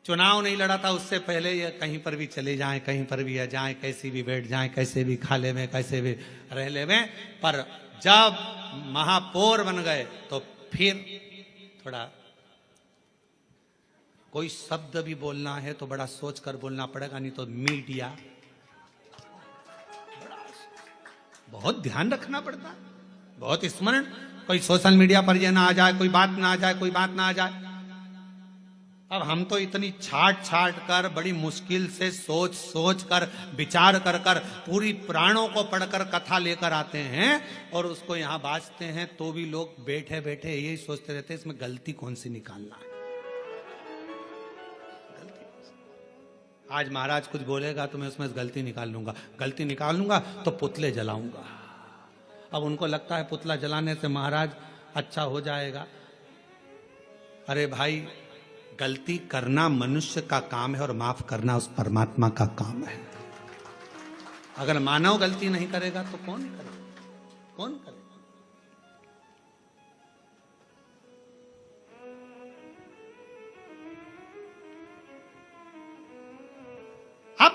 चुनाव नहीं लड़ा था उससे पहले ये कहीं पर भी चले जाएं, कहीं पर भी जाएं, कैसे भी बैठ जाएं, कैसे भी खा ले में, कैसे भी रह ले में, पर जब महापौर बन गए तो फिर थोड़ा कोई शब्द भी बोलना है तो बड़ा सोच कर बोलना पड़ेगा, नहीं तो मीडिया बहुत ध्यान रखना पड़ता है, बहुत स्मरण। कोई सोशल मीडिया पर ये ना आ जाए, कोई बात ना आ जाए, कोई बात ना आ जाए। अब हम तो इतनी छाट कर बड़ी मुश्किल से सोच सोच कर विचार कर पूरी पुराणों को पढ़कर कथा लेकर आते हैं और उसको यहाँ बाजते हैं, तो भी लोग बैठे बैठे यही सोचते रहते हैं इसमें गलती कौन सी निकालना है। आज महाराज कुछ बोलेगा तो मैं उसमें गलती निकाल लूंगा, गलती निकाल लूंगा तो पुतले जलाऊंगा। अब उनको लगता है पुतला जलाने से महाराज अच्छा हो जाएगा। अरे भाई, गलती करना मनुष्य का काम है और माफ करना उस परमात्मा का काम है। अगर मानव गलती नहीं करेगा तो कौन करेगा, कौन करेगा।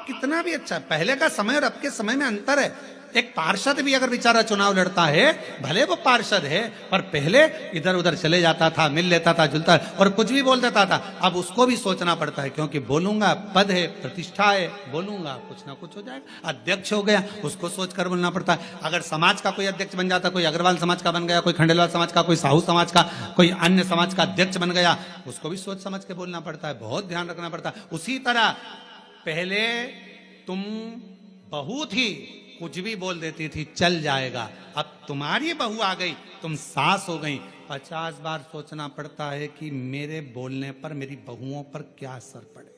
कितना भी अच्छा है, पहले का समय और अब के समय में अंतर है। एक पार्षद भी अगर बेचारा चुनाव लड़ता है, भले वो पार्षद है, पर पहले इधर उधर चले जाता था, मिल लेता था, जुलता और कुछ भी बोल देता था। अब उसको भी सोचना पड़ता है, क्योंकि बोलूंगा पद है, प्रतिष्ठा है, बोलूंगा कुछ ना कुछ हो जाएगा। अध्यक्ष हो गया, उसको सोचकर बोलना पड़ता है। अगर समाज का कोई अध्यक्ष बन जाता, कोई अग्रवाल समाज का बन गया, कोई खंडेलवाल समाज का, कोई साहू समाज का, कोई अन्य समाज का अध्यक्ष बन गया, उसको भी सोच समझ के बोलना पड़ता है, बहुत ध्यान रखना पड़ता है। उसी तरह पहले तुम बहू थी, कुछ भी बोल देती थी चल जाएगा, अब तुम्हारी बहू आ गई, तुम सास हो गई, 50 बार सोचना पड़ता है कि मेरे बोलने पर मेरी बहुओं पर क्या असर पड़ेगा।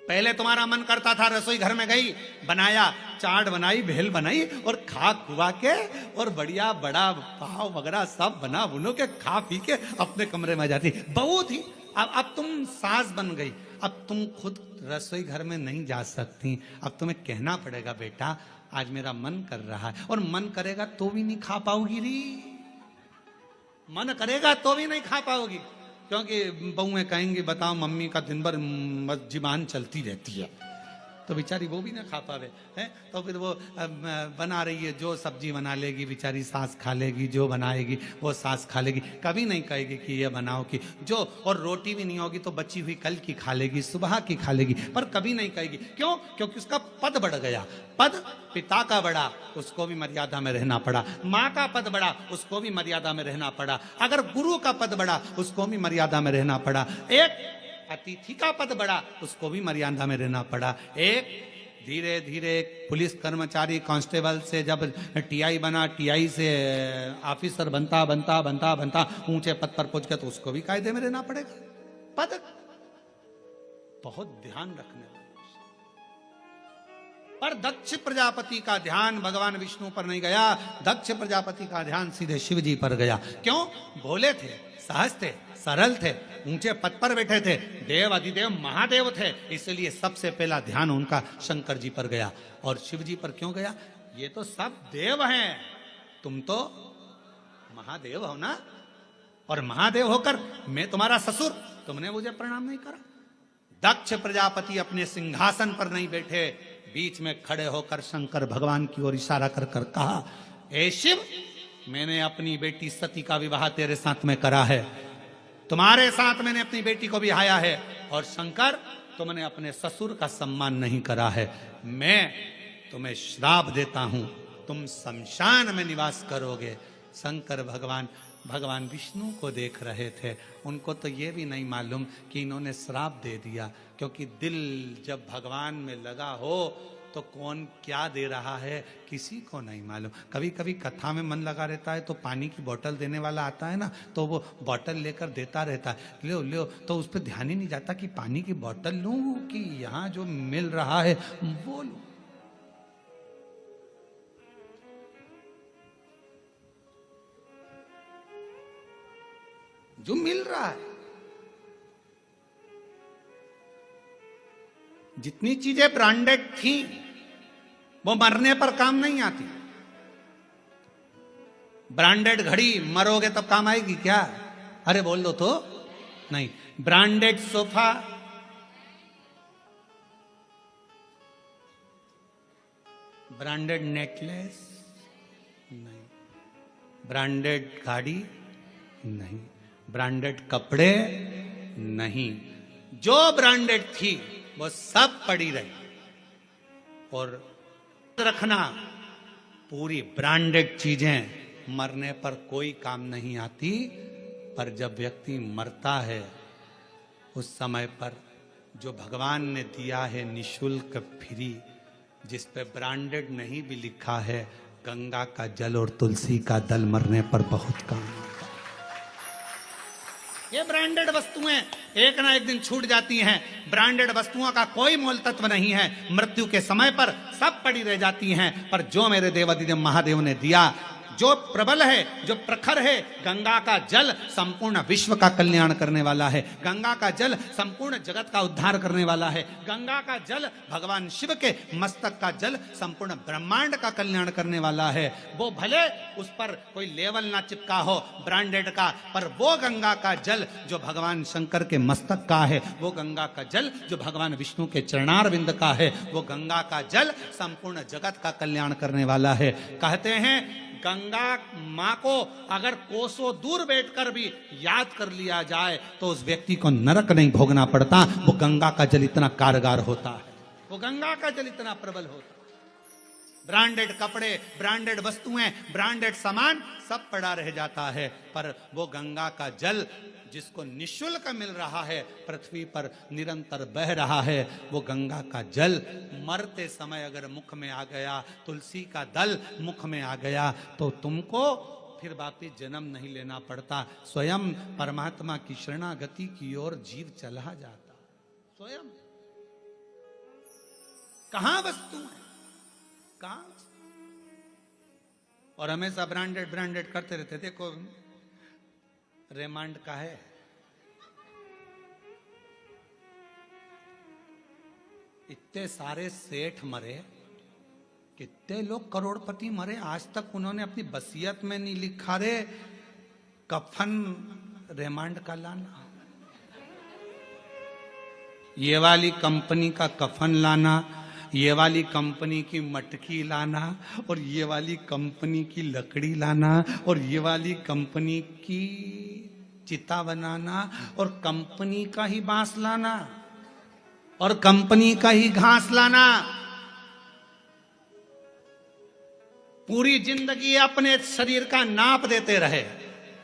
पहले तुम्हारा मन करता था, रसोई घर में गई, बनाया, चाट बनाई, भेल बनाई और खा खुआ के और बढ़िया बड़ा पाव वगैरह सब बना बुनो के खा पी के अपने कमरे में जाती। बहू थी, अब तुम सास बन गई, अब तुम खुद रसोई घर में नहीं जा सकती, अब तुम्हें कहना पड़ेगा बेटा आज मेरा मन कर रहा है, और मन करेगा तो भी नहीं खा पाओगी री, मन करेगा तो भी नहीं खा पाओगी, क्योंकि बहुएं कहेंगी बताओ मम्मी का दिन भर जुबान चलती रहती है, तो बेचारी वो भी ना खा पावे है, तो फिर वो बना रही है, जो सब्जी बना लेगी बेचारी सास खा लेगी, जो बनाएगी वो सास खा लेगी, कभी नहीं कहेगी कि ये बनाओ कि जो, और रोटी भी नहीं होगी तो बची हुई कल की खा लेगी, सुबह की खा लेगी, पर कभी नहीं कहेगी। क्यों? क्योंकि उसका पद बढ़ गया। पद पिता का बढ़ा, उसको भी मर्यादा में रहना पड़ा। माँ का पद बढ़ा, उसको भी मर्यादा में रहना पड़ा। अगर गुरु का पद बढ़ा, उसको भी मर्यादा में रहना पड़ा। एक अतिथि का पद बढ़ा, उसको भी मर्यादा में रहना पड़ा। एक धीरे धीरे पुलिस कर्मचारी कांस्टेबल से जब टीआई बना, टीआई से ऑफिसर बनता बनता बनता बनता ऊंचे पद पर पहुंच गया, तो उसको भी कायदे में रहना पड़ेगा। पद बहुत ध्यान रखने वाला। पर दक्ष प्रजापति का ध्यान भगवान विष्णु पर नहीं गया, दक्ष प्रजापति का ध्यान सीधे शिव जी पर गया। क्यों? भोले थे, सहज थे, सरल थे, ऊंचे पद पर बैठे थे, देव अधिदेव महादेव थे, इसलिए सबसे पहला ध्यान उनका शंकर जी पर गया। और शिव जी पर क्यों गया? ये तो सब देव हैं, तुम तो महादेव हो ना, और महादेव होकर मैं तुम्हारा ससुर, तुमने मुझे प्रणाम नहीं करा। दक्ष प्रजापति अपने सिंहासन पर नहीं बैठे, बीच में खड़े होकर शंकर भगवान की ओर इशारा कर कर कहा, ए शिव, मैंने अपनी बेटी सती का विवाह तेरे साथ में करा है, तुम्हारे साथ मैंने अपनी बेटी को ब्याया है, और शंकर तुमने अपने ससुर का सम्मान नहीं करा है, मैं तुम्हें श्राप देता हूं, तुम शमशान में निवास करोगे। शंकर भगवान विष्णु को देख रहे थे, उनको तो ये भी नहीं मालूम कि इन्होंने श्राप दे दिया, क्योंकि दिल जब भगवान में लगा हो तो कौन क्या दे रहा है किसी को नहीं मालूम। कभी कभी कथा में मन लगा रहता है तो पानी की बोतल देने वाला आता है ना, तो वो बोतल लेकर देता रहता है, लो लो, तो उस पर ध्यान ही नहीं जाता कि पानी की बोतल लूं कि यहाँ जो मिल रहा है वो लूं। जो मिल रहा है, जितनी चीजें ब्रांडेड थी वो मरने पर काम नहीं आती। ब्रांडेड घड़ी मरोगे तब काम आएगी क्या? अरे बोल दो तो नहीं। ब्रांडेड सोफा, ब्रांडेड नेकलेस नहीं, ब्रांडेड गाड़ी नहीं, ब्रांडेड कपड़े नहीं, जो ब्रांडेड थी वो सब पड़ी रही। और रखना, पूरी ब्रांडेड चीजें मरने पर कोई काम नहीं आती, पर जब व्यक्ति मरता है उस समय पर जो भगवान ने दिया है निशुल्क फ्री, जिस पे ब्रांडेड नहीं भी लिखा है, गंगा का जल और तुलसी का दल मरने पर बहुत काम आता है। ये ब्रांडेड वस्तुएं एक ना एक दिन छूट जाती हैं। ब्रांडेड वस्तुओं का कोई मोल तत्व नहीं है, मृत्यु के समय पर सब पड़ी रह जाती हैं। पर जो मेरे देवाधिदेव महादेव ने दिया जो प्रबल है, जो प्रखर है, गंगा का जल संपूर्ण विश्व का कल्याण करने वाला है। गंगा का जल संपूर्ण जगत का उद्धार करने वाला है। गंगा का जल भगवान शिव के मस्तक का जल संपूर्ण ब्रह्मांड का कल्याण करने वाला है। वो भले उस पर कोई लेवल ना चिपका हो ब्रांडेड का, पर वो गंगा का जल जो भगवान शंकर के मस्तक का है, वो गंगा का जल जो भगवान विष्णु के चरणारविंद का है, वो गंगा का जल संपूर्ण जगत का कल्याण करने वाला है। कहते हैं गंगा माँ को अगर कोसों दूर बैठकर भी याद कर लिया जाए तो उस व्यक्ति को नरक नहीं भोगना पड़ता। वो गंगा का जल इतना कारगर होता है, वो गंगा का जल इतना प्रबल होता है। ब्रांडेड कपड़े, ब्रांडेड वस्तुएं, ब्रांडेड सामान सब पड़ा रह जाता है, पर वो गंगा का जल जिसको निःशुल्क मिल रहा है, पृथ्वी पर निरंतर बह रहा है, वो गंगा का जल मरते समय अगर मुख में आ गया, तुलसी का दल मुख में आ गया, तो तुमको फिर वापिस जन्म नहीं लेना पड़ता। स्वयं परमात्मा की शरणागति की ओर जीव चला जाता। स्वयं कहां वस्तु है, कहां? और हमेशा ब्रांडेड ब्रांडेड करते रहते। देखो रेमांड का है, इतने सारे सेठ मरे, कितने लोग करोड़पति मरे, आज तक उन्होंने अपनी वसीयत में नहीं लिखा रे कफन रेमांड का लाना, ये वाली कंपनी का कफन लाना, ये वाली कंपनी की मटकी लाना, और ये वाली कंपनी की लकड़ी लाना, और ये वाली कंपनी की चिता बनाना, और कंपनी का ही बांस लाना, और कंपनी का ही घास लाना। पूरी जिंदगी अपने शरीर का नाप देते रहे,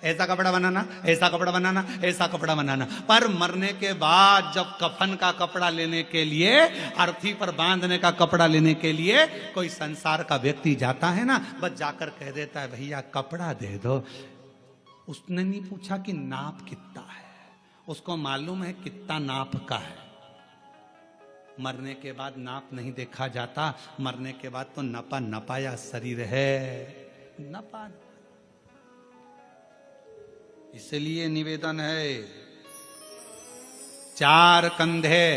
ऐसा कपड़ा बनाना, ऐसा कपड़ा बनाना, ऐसा कपड़ा बनाना, पर मरने के बाद जब कफन का कपड़ा लेने के लिए, अर्थी पर बांधने का कपड़ा लेने के लिए कोई संसार का व्यक्ति जाता है ना, बस जाकर कह देता है भैया कपड़ा दे दो। उसने नहीं पूछा कि नाप कितना है, उसको मालूम है कितना नाप का है। मरने के बाद नाप नहीं देखा जाता, मरने के बाद तो नपा नपाया शरीर है, नपा। इसलिए निवेदन है, 4 कंधे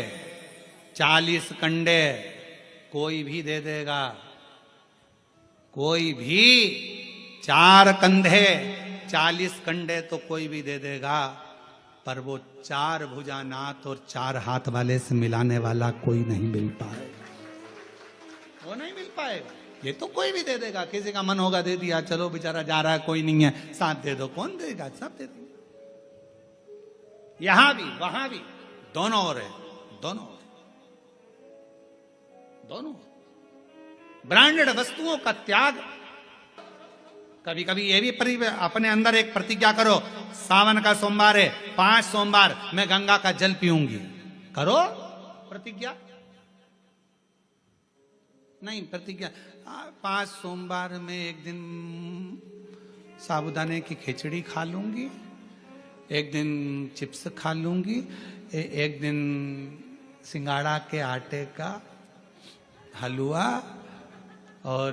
40 कंडे कोई भी दे देगा, कोई भी 4 कंधे 40 कंडे तो कोई भी दे देगा, पर वो 4 भुजानाथ और 4 हाथ वाले से मिलाने वाला कोई नहीं मिल पाएगा, वो नहीं मिल पाएगा। ये तो कोई भी दे देगा, किसी का मन होगा दे दिया, चलो बेचारा जा रहा है कोई नहीं है साथ दे दो, कौन देगा? सब दे देंगे। यहां भी वहां भी दोनों ओर है, दोनों दोनों ब्रांडेड वस्तुओं का त्याग। कभी कभी ये भी अपने अंदर एक प्रतिज्ञा करो, सावन का सोमवार है, 5 सोमवार मैं गंगा का जल पीऊंगी, करो प्रतिज्ञा। नहीं प्रतिज्ञा, 5 सोमवार में एक दिन साबूदाने की खिचड़ी खा लूंगी, एक दिन चिप्स खा लूंगी, एक दिन सिंगाड़ा के आटे का हलवा और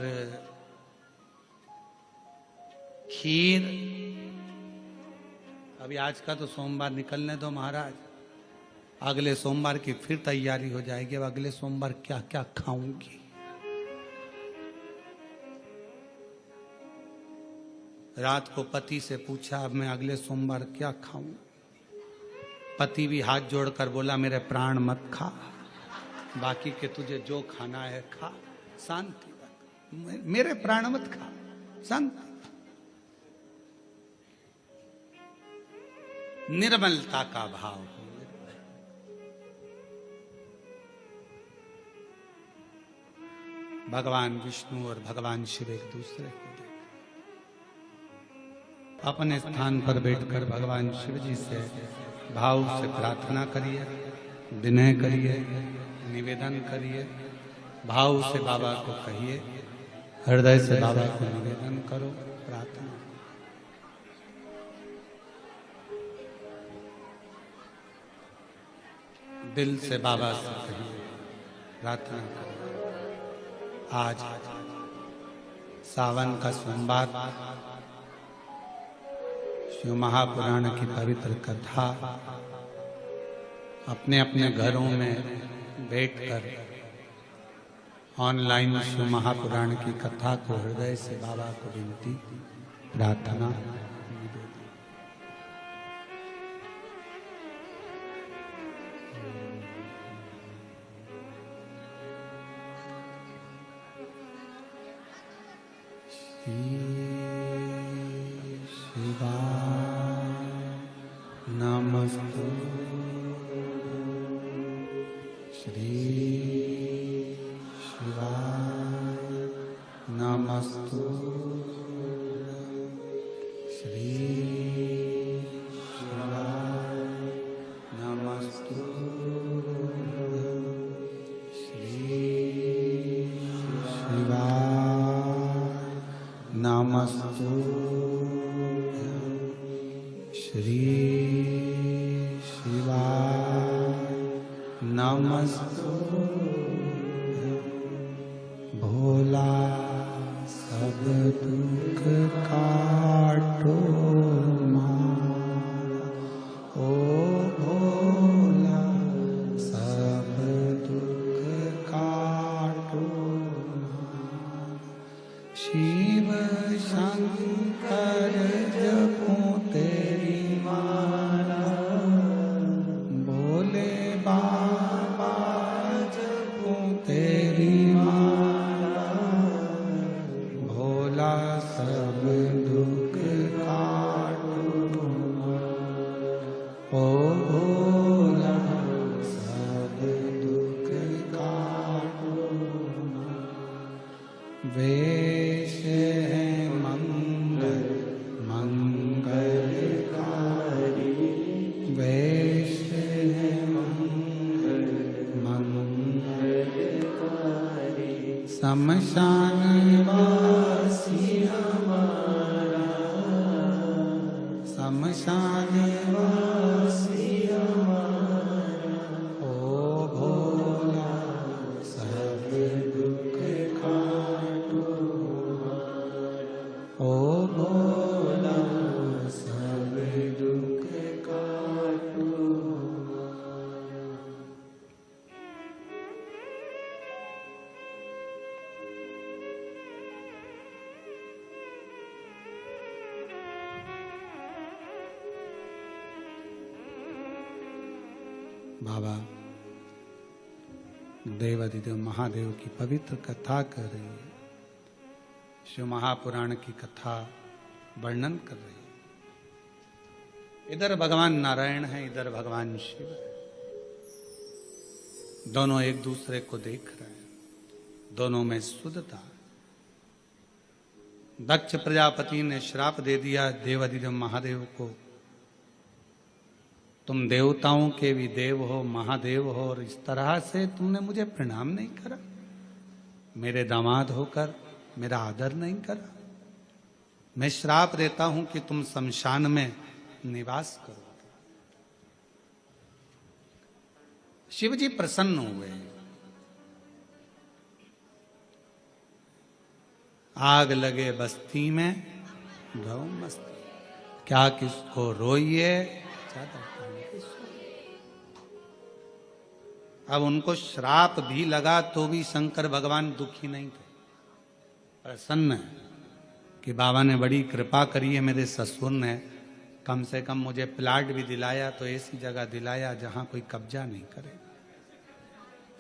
खीर। अभी आज का तो सोमवार निकलने दो महाराज, अगले सोमवार की फिर तैयारी हो जाएगी। अब अगले सोमवार क्या क्या खाऊंगी। रात को पति से पूछा अब मैं अगले सोमवार क्या खाऊं। पति भी हाथ जोड़कर बोला मेरे प्राण मत खा, बाकी के तुझे जो खाना है खा, शांति रख, मेरे प्राण मत खा, शांति। निर्मलता का भाव हो। भगवान विष्णु और भगवान शिव एक दूसरे को देख अपने स्थान पर बैठकर भगवान शिव जी से भाव से प्रार्थना करिए, विनय करिए, निवेदन करिए, भाव से बाबा को कहिए, हृदय से बाबा को निवेदन करो, प्रार्थना। दिल से बाबा से कहिए, प्रार्थना करो। आज सावन का सोमवार शिव महापुराण की पवित्र कथा अपने अपने घरों में बैठकर ऑनलाइन शिव महापुराण की कथा को हृदय से बाबा को विनती प्रार्थना नमस्तु श्री शिवाय नमस्तु श्री शिवाय नमस्तु श्री शिवाय नमस्तु श्री नमस्तु भोला सब दुख काटो ओ भोला सब दुख काटो शिव शंकर जपो तेरी माला भोले बाबा जपो तेरी माला भोला सब दुख काटो ओ भोला सब दुख काटो वेश है मंगल मंगलकारी वेश है मंगल मंगलकारी शमशान वासी हमारा शमशान वासी हमारा ओ भोला सब दुख काटो ओ भोला सब दुख काटो बाबा देवाधिदेव महादेव की पवित्र कथा कर रही है शिव महापुराण की कथा वर्णन कर रही है। इधर भगवान नारायण है इधर भगवान शिव है दोनों एक दूसरे को देख रहे हैं दोनों में शुद्धता है। दक्ष प्रजापति ने श्राप दे दिया देवाधिदेव महादेव को तुम देवताओं के भी देव हो महादेव हो और इस तरह से तुमने मुझे प्रणाम नहीं करा मेरे दामाद होकर मेरा आदर नहीं करा मैं श्राप देता हूं कि तुम शमशान में निवास करो। शिव जी प्रसन्न हुए आग लगे बस्ती में गौ मस्ती क्या किसको रोइए अब उनको श्राप भी लगा तो भी शंकर भगवान दुखी नहीं थे प्रसन्न है कि बाबा ने बड़ी कृपा करी है मेरे ससुर ने कम से कम मुझे प्लाट भी दिलाया तो ऐसी जगह दिलाया जहां कोई कब्जा नहीं करे।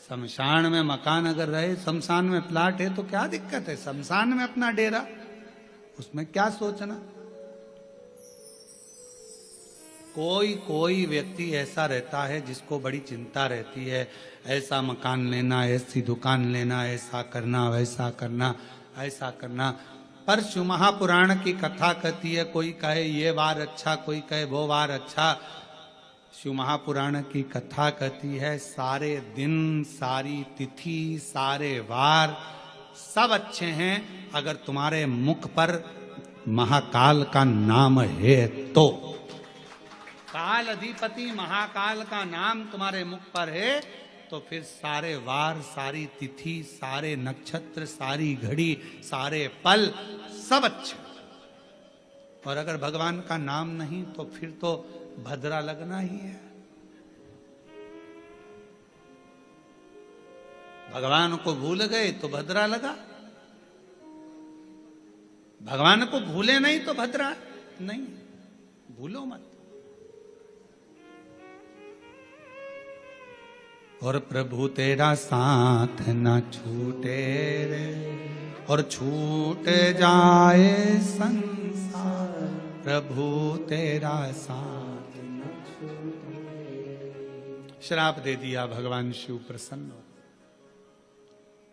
शमशान में मकान अगर रहे शमशान में प्लाट है तो क्या दिक्कत है शमशान में अपना डेरा उसमें क्या सोचना। कोई व्यक्ति ऐसा रहता है जिसको बड़ी चिंता रहती है ऐसा मकान लेना ऐसी दुकान लेना ऐसा करना वैसा करना ऐसा करना पर शिव महापुराण की कथा कहती है कोई कहे ये वार अच्छा कोई कहे वो वार अच्छा शिव महापुराण की कथा कहती है सारे दिन सारी तिथि सारे वार सब अच्छे हैं अगर तुम्हारे मुख पर महाकाल का नाम है तो काल अधिपति महाकाल का नाम तुम्हारे मुख पर है तो फिर सारे वार सारी तिथि सारे नक्षत्र सारी घड़ी सारे पल सब अच्छे। और अगर भगवान का नाम नहीं तो फिर तो भद्रा लगना ही है। भगवान को भूल गए तो भद्रा लगा, भगवान को भूले नहीं तो भद्रा नहीं। भूलो मत। और प्रभु तेरा साथ न छूटे रे, और छूट जाए संसार, प्रभु तेरा साथ न छूटे। श्राप दे दिया, भगवान शिव प्रसन्न हो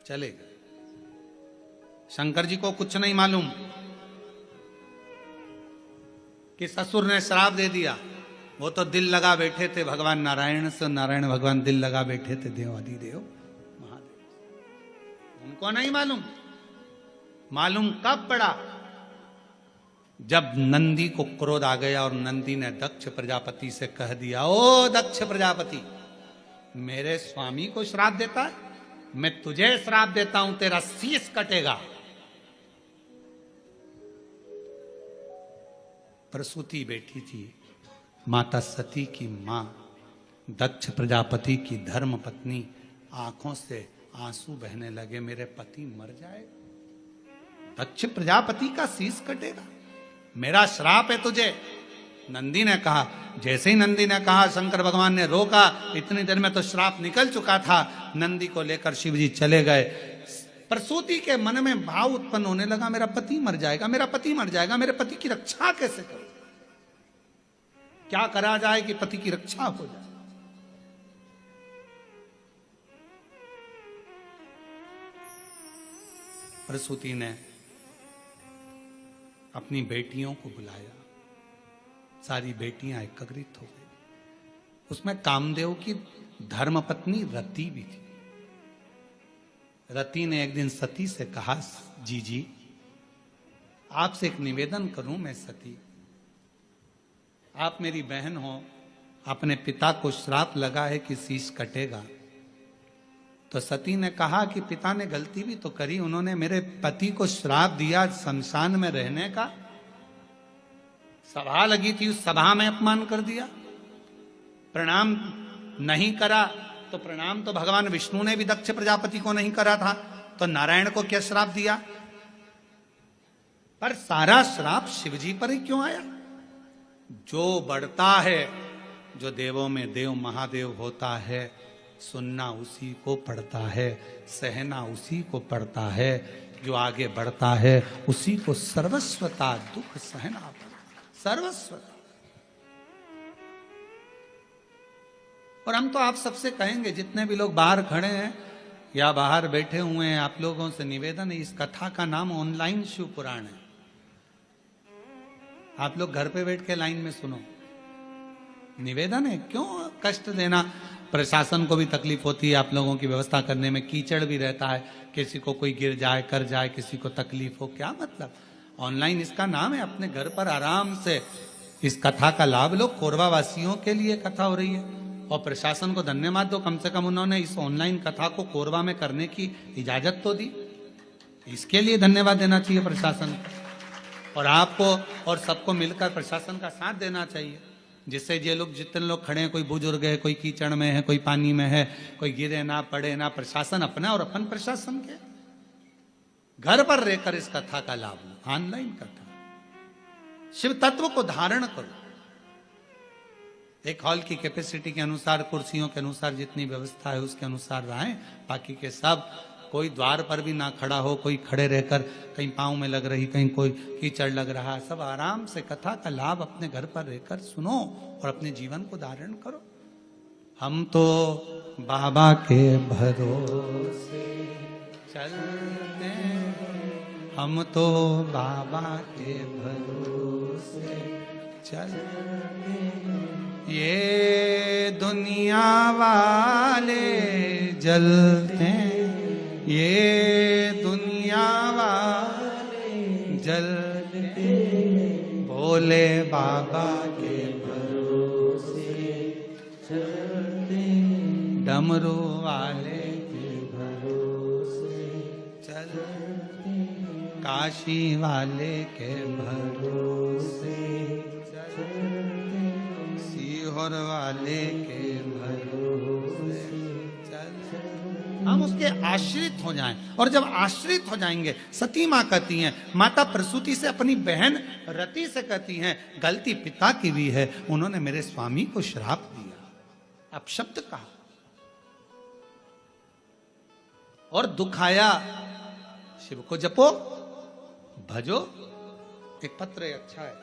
चले गए। शंकर जी को कुछ नहीं मालूम कि ससुर ने श्राप दे दिया। वो तो दिल लगा बैठे थे भगवान नारायण से, नारायण भगवान दिल लगा बैठे थे देव अधिदेव महादेव। उनको नहीं मालूम। मालूम कब पड़ा? जब नंदी को क्रोध आ गया और नंदी ने दक्ष प्रजापति से कह दिया, ओ दक्ष प्रजापति, मेरे स्वामी को श्राप देता है, मैं तुझे श्राप देता हूं, तेरा शीश कटेगा। प्रसूति बैठी थी, माता सती की मां, दक्ष प्रजापति की धर्म पत्नी, आंखों से आंसू बहने लगे, मेरे पति मर जाए, दक्ष प्रजापति का शीश कटेगा, मेरा श्राप है तुझे। नंदी ने कहा, जैसे ही नंदी ने कहा शंकर भगवान ने रोका, इतनी देर में तो श्राप निकल चुका था। नंदी को लेकर शिव जी चले गए। प्रसूति के मन में भाव उत्पन्न होने लगा, मेरा पति मर जाएगा, मेरा पति मर जाएगा, मेरे पति की रक्षा कैसे करूं, क्या करा जाए कि पति की रक्षा हो जाए। प्रसूति ने अपनी बेटियों को बुलाया, सारी बेटियां एकत्रित हो गई। उसमें कामदेव की धर्मपत्नी रति भी थी। रति ने एक दिन सती से कहा, जी आपसे एक निवेदन करूं मैं सती, आप मेरी बहन हो, अपने पिता को श्राप लगा है कि शीश कटेगा। तो सती ने कहा कि पिता ने गलती भी तो करी, उन्होंने मेरे पति को श्राप दिया शमशान में रहने का, सभा लगी थी उस सभा में अपमान कर दिया, प्रणाम नहीं करा। तो प्रणाम तो भगवान विष्णु ने भी दक्ष प्रजापति को नहीं करा था, तो नारायण को क्या श्राप दिया? पर सारा श्राप शिवजी पर ही क्यों आया? जो बढ़ता है, जो देवों में देव महादेव होता है, सुनना उसी को पड़ता है, सहना उसी को पड़ता है, जो आगे बढ़ता है उसी को सर्वस्वता दुख सहना पड़ता, सर्वस्वता। और हम तो आप सबसे कहेंगे, जितने भी लोग बाहर खड़े हैं या बाहर बैठे हुए हैं, आप लोगों से निवेदन है, इस कथा का नाम ऑनलाइन शिव पुराण है। आप लोग घर पे बैठ के लाइन में सुनो। निवेदन है, क्यों कष्ट देना? प्रशासन को भी तकलीफ होती है आप लोगों की व्यवस्था करने में, कीचड़ भी रहता है, किसी को कोई गिर जाए कर जाए, किसी को तकलीफ हो, क्या मतलब? ऑनलाइन इसका नाम है, अपने घर पर आराम से इस कथा का लाभ लो। कोरबा वासियों के लिए कथा हो रही है, और प्रशासन को धन्यवाद दो, कम से कम उन्होंने इस ऑनलाइन कथा को कोरबा में करने की इजाजत तो दी, इसके लिए धन्यवाद देना चाहिए प्रशासन को। और आपको और सबको मिलकर प्रशासन का साथ देना चाहिए, जिससे ये लोग, जितने लोग खड़े हैं, कोई बुजुर्ग है, कोई कीचड़ में है, कोई पानी में है, कोई गिरे ना पड़े ना, प्रशासन अपना और अपन प्रशासन के, घर पर रहकर इस कथा का लाभ लो। ऑनलाइन कथा, शिव तत्व को धारण करो। एक हॉल की कैपेसिटी के अनुसार, कुर्सियों के अनुसार जितनी व्यवस्था है उसके अनुसार रहें, बाकी के सब, कोई द्वार पर भी ना खड़ा हो, कोई खड़े रहकर कहीं पांव में लग रही, कहीं कोई कीचड़ लग रहा, सब आराम से कथा का लाभ अपने घर पर रहकर सुनो और अपने जीवन को धारण करो। हम तो बाबा के भरोसे चलते, हम तो बाबा के भरोसे चलते, ये दुनिया वाले जलते, ये दुनिया वाले जलते, भोले बाबा के भरोसे चलते, डमरू वाले के भरोसे चलते, काशी वाले के भरोसे, सीहोर वाले के भरोसे हम उसके आश्रित हो जाएं। और जब आश्रित हो जाएंगे, सती मां कहती हैं, माता प्रसूति से अपनी बहन रति से कहती हैं, गलती पिता की भी है, उन्होंने मेरे स्वामी को श्राप दिया, अपशब्द कहा और दुखाया। शिव को जपो, भजो। एक पत्र है, अच्छा है।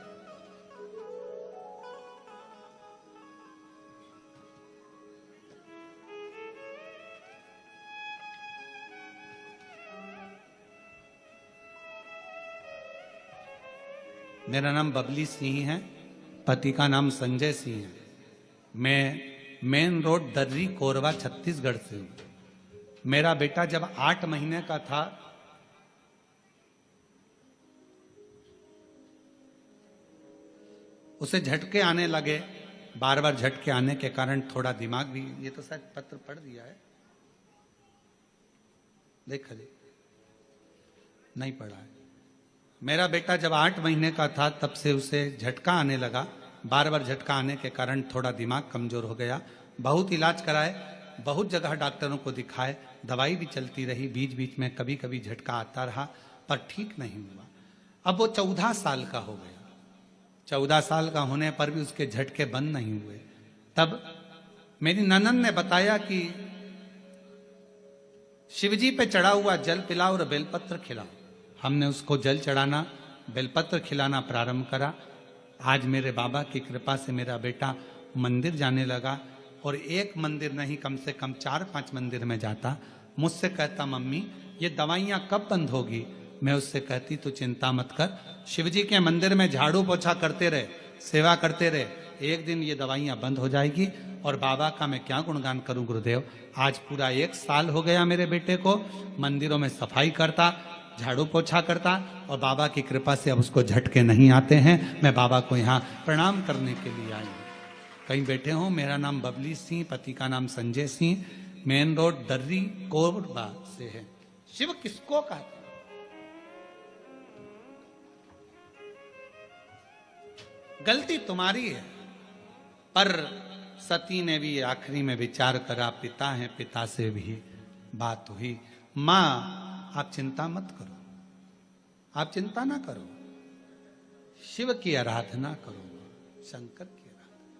मेरा नाम बबली सिंह है, पति का नाम संजय सिंह है। मैं मेन रोड दर्री कोरबा छत्तीसगढ़ से हूं। मेरा बेटा जब 8 महीने का था, उसे झटके आने लगे। बार बार झटके आने के कारण थोड़ा दिमाग भी, ये तो शायद पत्र पढ़ दिया है, देखा जी, नहीं पढ़ा है। मेरा बेटा जब 8 महीने का था, तब से उसे झटका आने लगा। बार बार झटका आने के कारण थोड़ा दिमाग कमजोर हो गया। बहुत इलाज कराए, बहुत जगह डॉक्टरों को दिखाए, दवाई भी चलती रही, बीच बीच में कभी कभी झटका आता रहा, पर ठीक नहीं हुआ। अब वो 14 साल का हो गया। 14 साल का होने पर भी उसके झटके बंद नहीं हुए। तब मेरी ननद ने बताया कि शिवजी पे चढ़ा हुआ जल पिलाओ और बेलपत्र खिलाओ। हमने उसको जल चढ़ाना, बेलपत्र खिलाना प्रारंभ करा। आज मेरे बाबा की कृपा से मेरा बेटा मंदिर जाने लगा, और एक मंदिर नहीं, कम से कम 4-5 मंदिर में जाता। मुझसे कहता, मम्मी ये दवाइयाँ कब बंद होगी? मैं उससे कहती, तू चिंता मत कर, शिवजी के मंदिर में झाड़ू पोछा करते रहे, सेवा करते रहे, एक दिन ये दवाइयाँ बंद हो जाएगी। और बाबा का मैं क्या गुणगान करूं गुरुदेव। आज पूरा 1 साल हो गया मेरे बेटे को, मंदिरों में सफाई करता, झाड़ू पोछा करता, और बाबा की कृपा से अब उसको झटके नहीं आते हैं। मैं बाबा को यहाँ प्रणाम करने के लिए आई हूँ। कहीं बैठे हो। मेरा नाम बबली सिंह, पति का नाम संजय सिंह, मेन रोड दर्री कोरबा से है। शिव किसको कहते? गलती तुम्हारी है, पर सती ने भी आखिरी में विचार करा, पिता है, पिता से भी बात हुई। मां आप चिंता मत करो, आप चिंता ना करो, शिव की आराधना करो, शंकर की आराधना।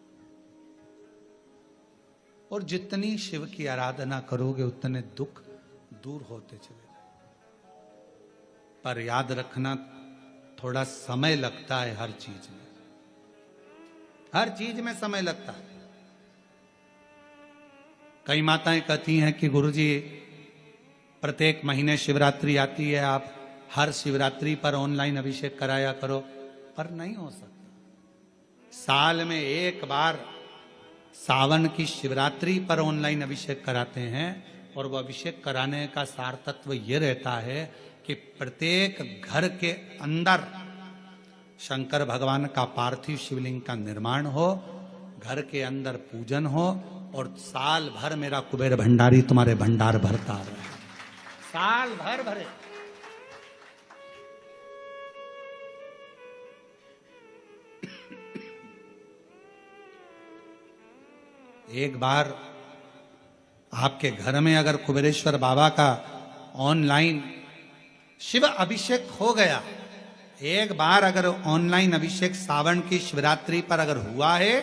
और जितनी शिव की आराधना करोगे उतने दुख दूर होते चले जाएंगे। पर याद रखना, थोड़ा समय लगता है हर चीज में, हर चीज में समय लगता है। कई माताएं कहती हैं कि गुरुजी प्रत्येक महीने शिवरात्रि आती है, आप हर शिवरात्रि पर ऑनलाइन अभिषेक कराया करो, पर नहीं हो सकता। साल में एक बार सावन की शिवरात्रि पर ऑनलाइन अभिषेक कराते हैं, और वो अभिषेक कराने का सार तत्व ये रहता है कि प्रत्येक घर के अंदर शंकर भगवान का पार्थिव शिवलिंग का निर्माण हो, घर के अंदर पूजन हो, और साल भर मेरा कुबेर भंडारी तुम्हारे भंडार भरता रहे, साल भर भरे। एक बार आपके घर में अगर कुबेरेश्वर बाबा का ऑनलाइन शिव अभिषेक हो गया, एक बार अगर ऑनलाइन अभिषेक सावन की शिवरात्रि पर अगर हुआ है,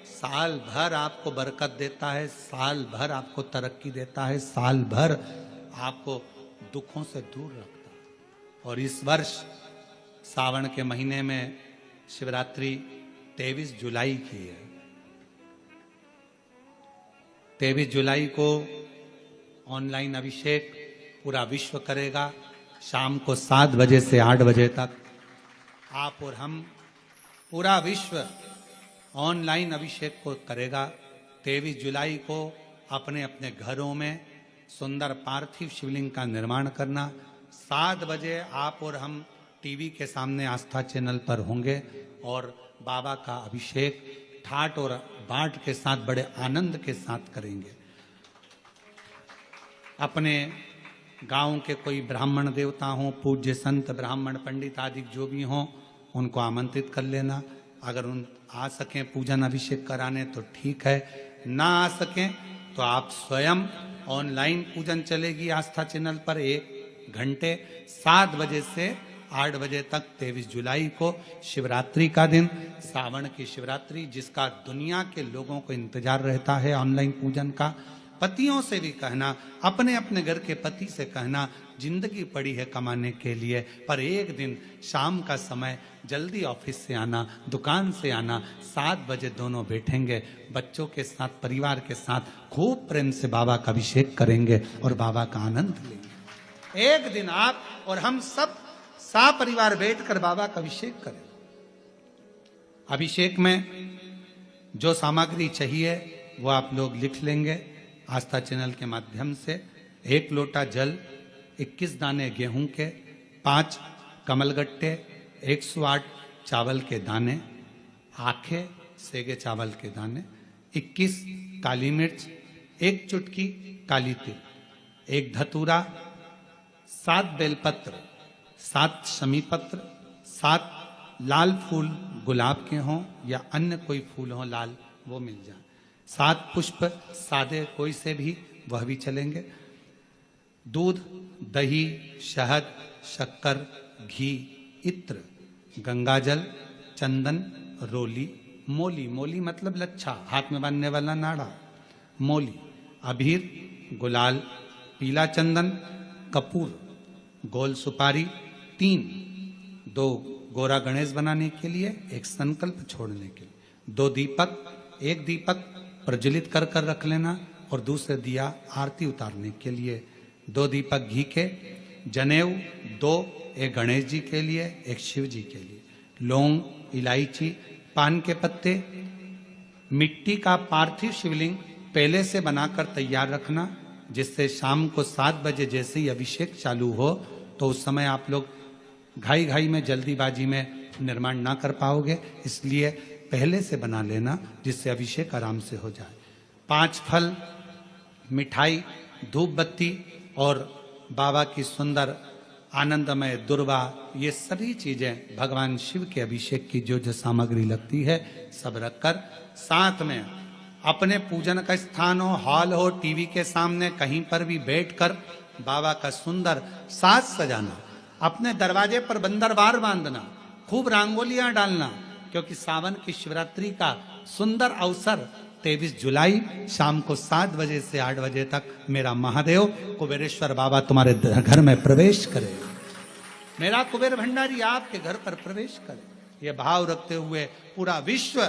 साल भर आपको बरकत देता है, साल भर आपको तरक्की देता है, साल भर आपको दुखों से दूर रखता है। और इस वर्ष सावन के महीने में शिवरात्रि 23 जुलाई की है। 23 जुलाई को ऑनलाइन अभिषेक पूरा विश्व करेगा। शाम को 7 बजे से 8 बजे तक आप और हम, पूरा विश्व ऑनलाइन अभिषेक को करेगा। 23 जुलाई को अपने अपने घरों में सुंदर पार्थिव शिवलिंग का निर्माण करना। 7 बजे आप और हम टीवी के सामने आस्था चैनल पर होंगे और बाबा का अभिषेक ठाट और बाट के साथ बड़े आनंद के साथ करेंगे। अपने गांव के कोई ब्राह्मण देवता हों, पूज्य संत ब्राह्मण पंडित आदि जो भी हों, उनको आमंत्रित कर लेना। अगर उन आ सकें पूजन अभिषेक कराने तो ठीक है, ना आ सकें तो आप स्वयं ऑनलाइन पूजन चलेगी आस्था चैनल पर 1 घंटे 7 बजे से 8 बजे तक 23 जुलाई को शिवरात्रि का दिन, सावन की शिवरात्रि, जिसका दुनिया के लोगों को इंतजार रहता है ऑनलाइन पूजन का। पतियों से भी कहना, अपने अपने घर के पति से कहना, जिंदगी पड़ी है कमाने के लिए, पर एक दिन शाम का समय जल्दी ऑफिस से आना, दुकान से आना, 7 बजे दोनों बैठेंगे, बच्चों के साथ, परिवार के साथ खूब प्रेम से बाबा का अभिषेक करेंगे और बाबा का आनंद लेंगे। एक दिन आप और हम सब परिवार बैठकर बाबा का अभिषेक करें। अभिषेक में जो सामग्री चाहिए वो आप लोग लिख लेंगे आस्था चैनल के माध्यम से। 1 लोटा जल, 21 दाने गेहूं के, 5 कमलगट्टे, 108 चावल के दाने, आखे सेगे चावल के दाने, 21 काली मिर्च, 1 चुटकी काली तिल, 1 धतूरा, 7 बेलपत्र, 7 शमी पत्र, 7 लाल फूल गुलाब के हों या अन्य कोई फूल हो लाल, वो मिल जाए, 7 पुष्प सादे कोई से भी, वह भी चलेंगे। दूध, दही, शहद, शक्कर, घी, इत्र, गंगाजल, चंदन, रोली, मोली, मोली मतलब लच्छा, हाथ में बांधने वाला नाड़ा, मोली, अबीर, गुलाल, पीला चंदन, कपूर, गोल सुपारी, 2 गोरा गणेश बनाने के लिए, 1 संकल्प छोड़ने के लिए, 2 दीपक, 1 दीपक प्रज्वलित कर कर रख लेना और दूसरे दिया आरती उतारने के लिए, 2 दीपक घी के, जनेऊ 2, 1 गणेश जी के लिए, 1 शिव जी के लिए, लौंग, इलायची, पान के पत्ते, मिट्टी का पार्थिव शिवलिंग पहले से बनाकर तैयार रखना, जिससे शाम को 7 बजे जैसे ही अभिषेक चालू हो तो उस समय आप लोग घाई घाई में, जल्दीबाजी में निर्माण ना कर पाओगे, इसलिए पहले से बना लेना जिससे अभिषेक आराम से हो जाए। 5 फल, मिठाई, धूप बत्ती और बाबा की सुंदर आनंदमय दुर्वा, ये सभी चीजें भगवान शिव के अभिषेक की जो जो सामग्री लगती है सब रखकर, साथ में अपने पूजन का स्थान हो, हॉल हो, टीवी के सामने कहीं पर भी बैठकर बाबा का सुंदर साज सजाना, अपने दरवाजे पर बंदरवार बांधना, खूब रंगोलियां डालना, क्योंकि सावन की शिवरात्रि का सुंदर अवसर 23 जुलाई शाम को 7 बजे से 8 बजे तक मेरा महादेव कुबेरेश्वर बाबा तुम्हारे घर में प्रवेश करे, मेरा कुबेर भंडारी आपके घर पर प्रवेश करे। ये भाव रखते हुए पूरा विश्व,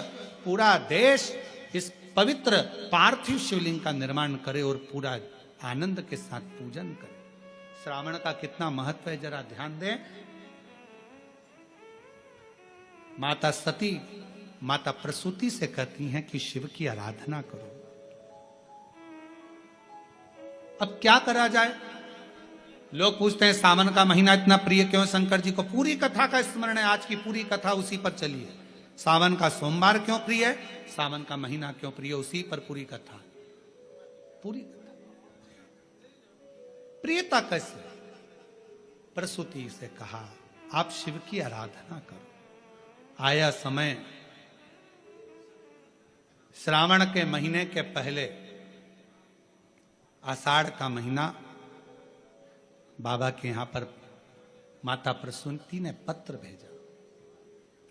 पूरा देश इस पवित्र पार्थिव शिवलिंग का निर्माण करे और पूरा आनंद के साथ पूजन करे। श्रावण का कितना महत्व है जरा ध्यान दें। माता सती, माता प्रसूति से कहती हैं कि शिव की आराधना करो। अब क्या करा जाए? लोग पूछते हैं सावन का महीना इतना प्रिय क्यों शंकर जी को? पूरी कथा का स्मरण है, आज की पूरी कथा उसी पर चली है। सावन का सोमवार क्यों प्रिय है, सावन का महीना क्यों प्रिय, उसी पर पूरी कथा। पूरी कथा प्रियता कैसे? प्रसूति से कहा आप शिव की आराधना करो। आया समय, श्रावण के महीने के पहले आषाढ़ का महीना, बाबा के यहां पर माता प्रसूति ने पत्र भेजा,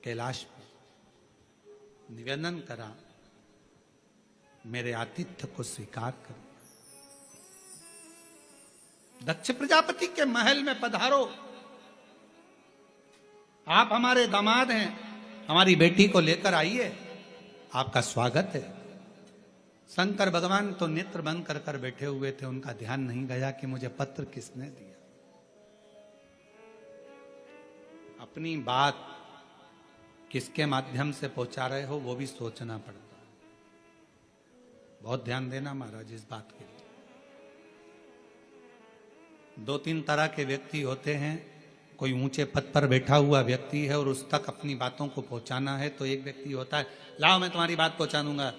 कैलाश में निवेदन करा मेरे आतिथ्य को स्वीकार करो, दक्ष प्रजापति के महल में पधारो, आप हमारे दामाद हैं, हमारी बेटी को लेकर आइए, आपका स्वागत है। शंकर भगवान तो नेत्र बंद कर कर बैठे हुए थे, उनका ध्यान नहीं गया कि मुझे पत्र किसने दिया। अपनी बात किसके माध्यम से पहुंचा रहे हो वो भी सोचना पड़ता है। बहुत ध्यान देना महाराज इस बात के लिए। 2-3 तरह के व्यक्ति होते हैं। कोई ऊंचे पद पर बैठा हुआ व्यक्ति है और उस तक अपनी बातों को पहुंचाना है, तो एक व्यक्ति होता है लाओ मैं तुम्हारी बात पहुंचा दूंगा,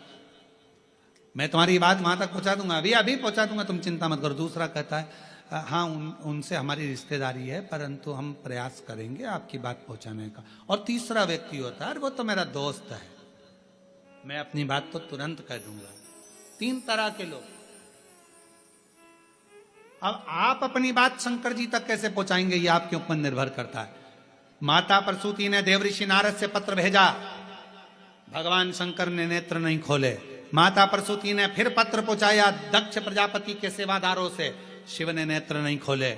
मैं तुम्हारी बात वहां तक पहुंचा दूंगा, अभी अभी पहुंचा दूंगा, तुम चिंता मत करो। दूसरा कहता है हाँ उनसे हमारी रिश्तेदारी है, परंतु हम प्रयास करेंगे आपकी बात पहुंचाने का। और तीसरा व्यक्ति होता है, वो तो मेरा दोस्त है, मैं अपनी बात तो तुरंत कह दूंगा। 3 तरह के लोग। अब आप अपनी बात शंकर जी तक कैसे पहुंचाएंगे, ये आपके ऊपर निर्भर करता है। माता प्रसूति ने देवऋषि नारद से पत्र भेजा, भगवान शंकर ने नेत्र नहीं खोले। माता प्रसूति ने फिर पत्र पहुंचाया दक्ष प्रजापति के सेवादारों से, शिव ने नेत्र नहीं खोले।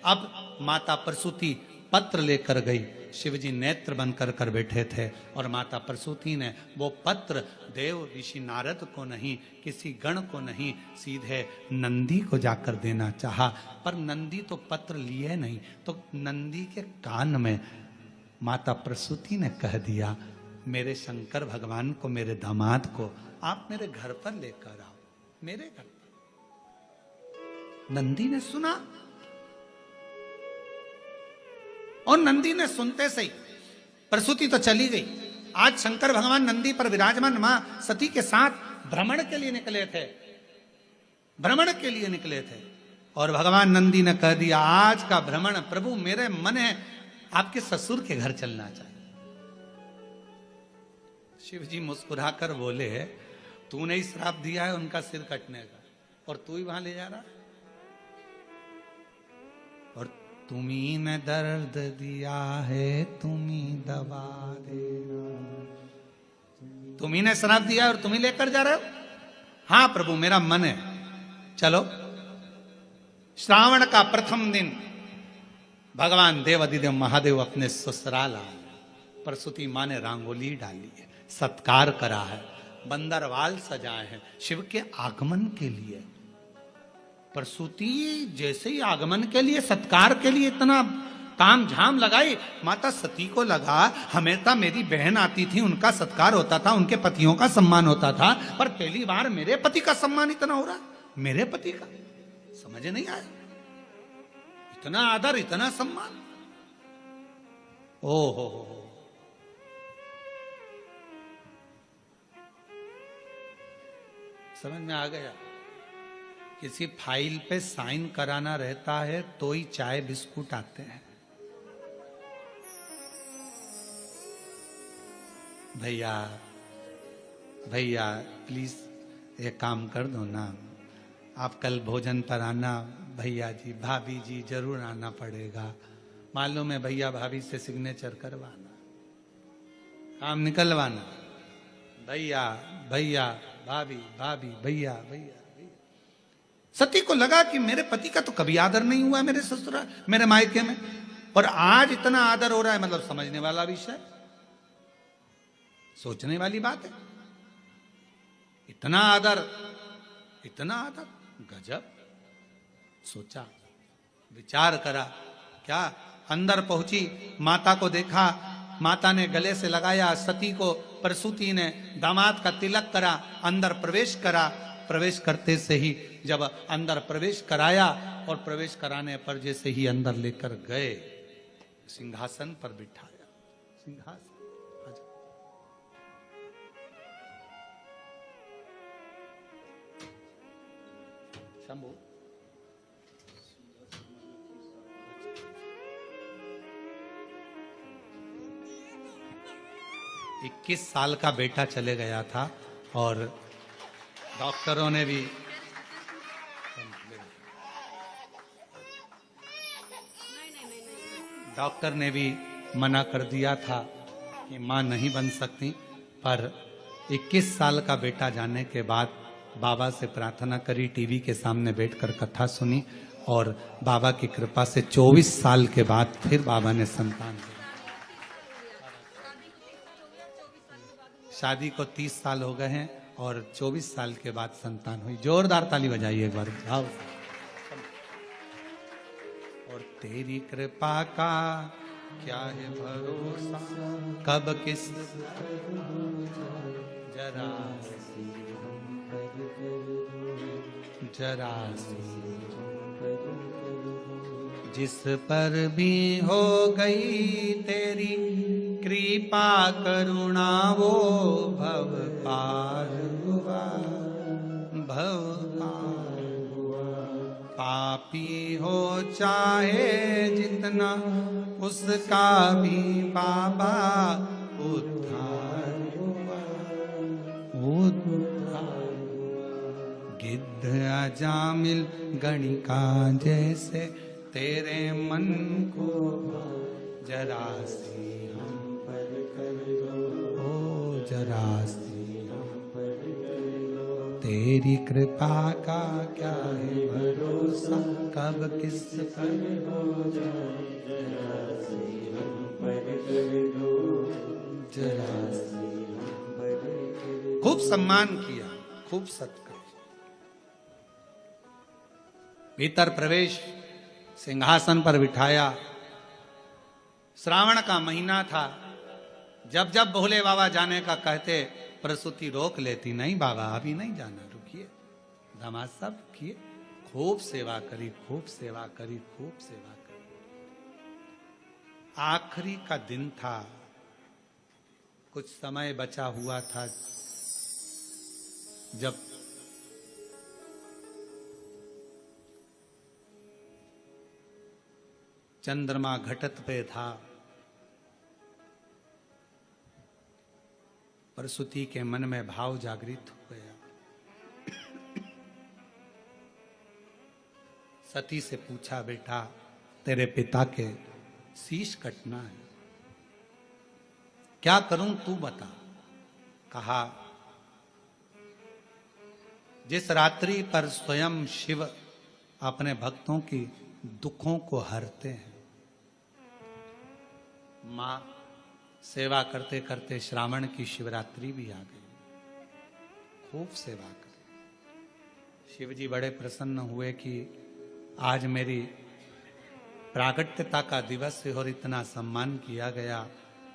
अब माता प्रसूति पत्र लेकर गई, शिवजी नेत्र बनकर कर बैठे थे, और माता प्रसूति ने वो पत्र देव ऋषि नारद को नहीं, किसी गण को नहीं, सीधे नंदी को जाकर देना चाहा। पर नंदी तो पत्र लिए नहीं, तो नंदी के कान में माता प्रसूति ने कह दिया, मेरे शंकर भगवान को, मेरे दामाद को आप मेरे घर पर लेकर आओ, मेरे घर पर। नंदी ने सुना, और नंदी ने सुनते से ही प्रसूति तो चली गई। आज शंकर भगवान नंदी पर विराजमान मां सती के साथ भ्रमण के लिए निकले थे, भ्रमण के लिए निकले थे। और भगवान नंदी ने कह दिया, आज का भ्रमण प्रभु मेरे मन है आपके ससुर के घर चलना चाहिए। शिव जी मुस्कुराकर बोले, तूने ही श्राप दिया है उनका सिर कटने का, और तू ही वहां ले जा रहा है। और तुम्ही ने दर्द दिया है, तुम्ही दवा देना। तुम्ही ने श्राप दिया और तुम्ही लेकर जा रहे हो? हाँ प्रभु मेरा मन है, चलो। श्रावण का प्रथम दिन भगवान देवाधिदेव महादेव अपने ससुराल आए। प्रसूति मां ने रंगोली डाली है, सत्कार करा है, बंदरवाल सजाए हैं शिव के आगमन के लिए। प्रसूति जैसे ही आगमन के लिए, सत्कार के लिए इतना ताम झाम लगाई, माता सती को लगा हमेशा मेरी बहन आती थी, उनका सत्कार होता था, उनके पतियों का सम्मान होता था, पर पहली बार मेरे पति का सम्मान इतना हो रहा, मेरे पति का समझ नहीं आया। इतना आदर, इतना सम्मान, ओ हो। समझ में आ गया? किसी फाइल पे साइन कराना रहता है तो ही चाय बिस्कुट आते हैं। भैया भैया प्लीज एक काम कर दो ना, आप कल भोजन पर आना। भैया जी भाभी जी जरूर आना पड़ेगा, मालूम है भैया भाभी से सिग्नेचर करवाना, काम निकलवाना। भैया भैया भाभी भाभी भैया भैया। सती को लगा कि मेरे पति का तो कभी आदर नहीं हुआ मेरे ससुराल, मेरे मायके में, और आज इतना आदर हो रहा है, मतलब समझने वाला विषय, सोचने वाली बात है। इतना आदर, इतना आदर, गजब। सोचा, विचार करा, क्या अंदर पहुंची, माता को देखा, माता ने गले से लगाया सती को, प्रसूति ने दामाद का तिलक करा, अंदर प्रवेश करा। प्रवेश करते से ही जब अंदर प्रवेश कराया, और प्रवेश कराने पर जैसे ही अंदर लेकर गए, सिंहासन पर बिठाया। सिंहासन शंभू 21 साल का बेटा चले गया था, और डॉक्टरों ने भी मना कर दिया था कि मां नहीं बन सकती। पर 21 साल का बेटा जाने के बाद बाबा से प्रार्थना करी, टीवी के सामने बैठकर कथा सुनी, और बाबा की कृपा से 24 साल के बाद फिर बाबा ने संतान दी। शादी को 30 साल हो गए हैं, और 24 साल के बाद संतान हुई। जोरदार ताली बजाइए एक बार। और तेरी कृपा का क्या है भरोसा, कब किस जरा जिस पर भी हो गई तेरी कृपा करुणा, वो भव पार हुआ, भव पार हुआ। पापी हो चाहे जितना, उसका भी बाबा उद्धार हुआ, उद्धार। गिद्ध अजामिल गणिका जैसे तेरे मन को जरा सी हम पर कर दो, ओ जरा सी हम पर कर दो। तेरी कृपा का क्या है भरोसा, कब किस पर हो जाए, जरा सी हम पर कर दो, जरा सी हम पर कर दो। खूब सम्मान किया, खूब सत्कार। भीतर प्रवेश, सिंहासन पर बिठाया। श्रावण का महीना था। जब जब भोले बाबा जाने का कहते, प्रसूति रोक लेती, नहीं बाबा अभी नहीं जाना, रुकिए। दामाद साहब किए, खूब सेवा करी, खूब सेवा करी, खूब सेवा करी। आखिरी का दिन था, कुछ समय बचा हुआ था। जब चंद्रमा घटत पे था, प्रसूति के मन में भाव जागृत हो गया। सती से पूछा, बेटा तेरे पिता के शीश कटना है, क्या करूं तू बता। कहा, जिस रात्रि पर स्वयं शिव अपने भक्तों की दुखों को हरते हैं। मां सेवा करते करते श्रावण की शिवरात्रि भी आ गई, खूब सेवा करी। शिव जी बड़े प्रसन्न हुए कि आज मेरी प्रागट्यता का दिवस है और इतना सम्मान किया गया।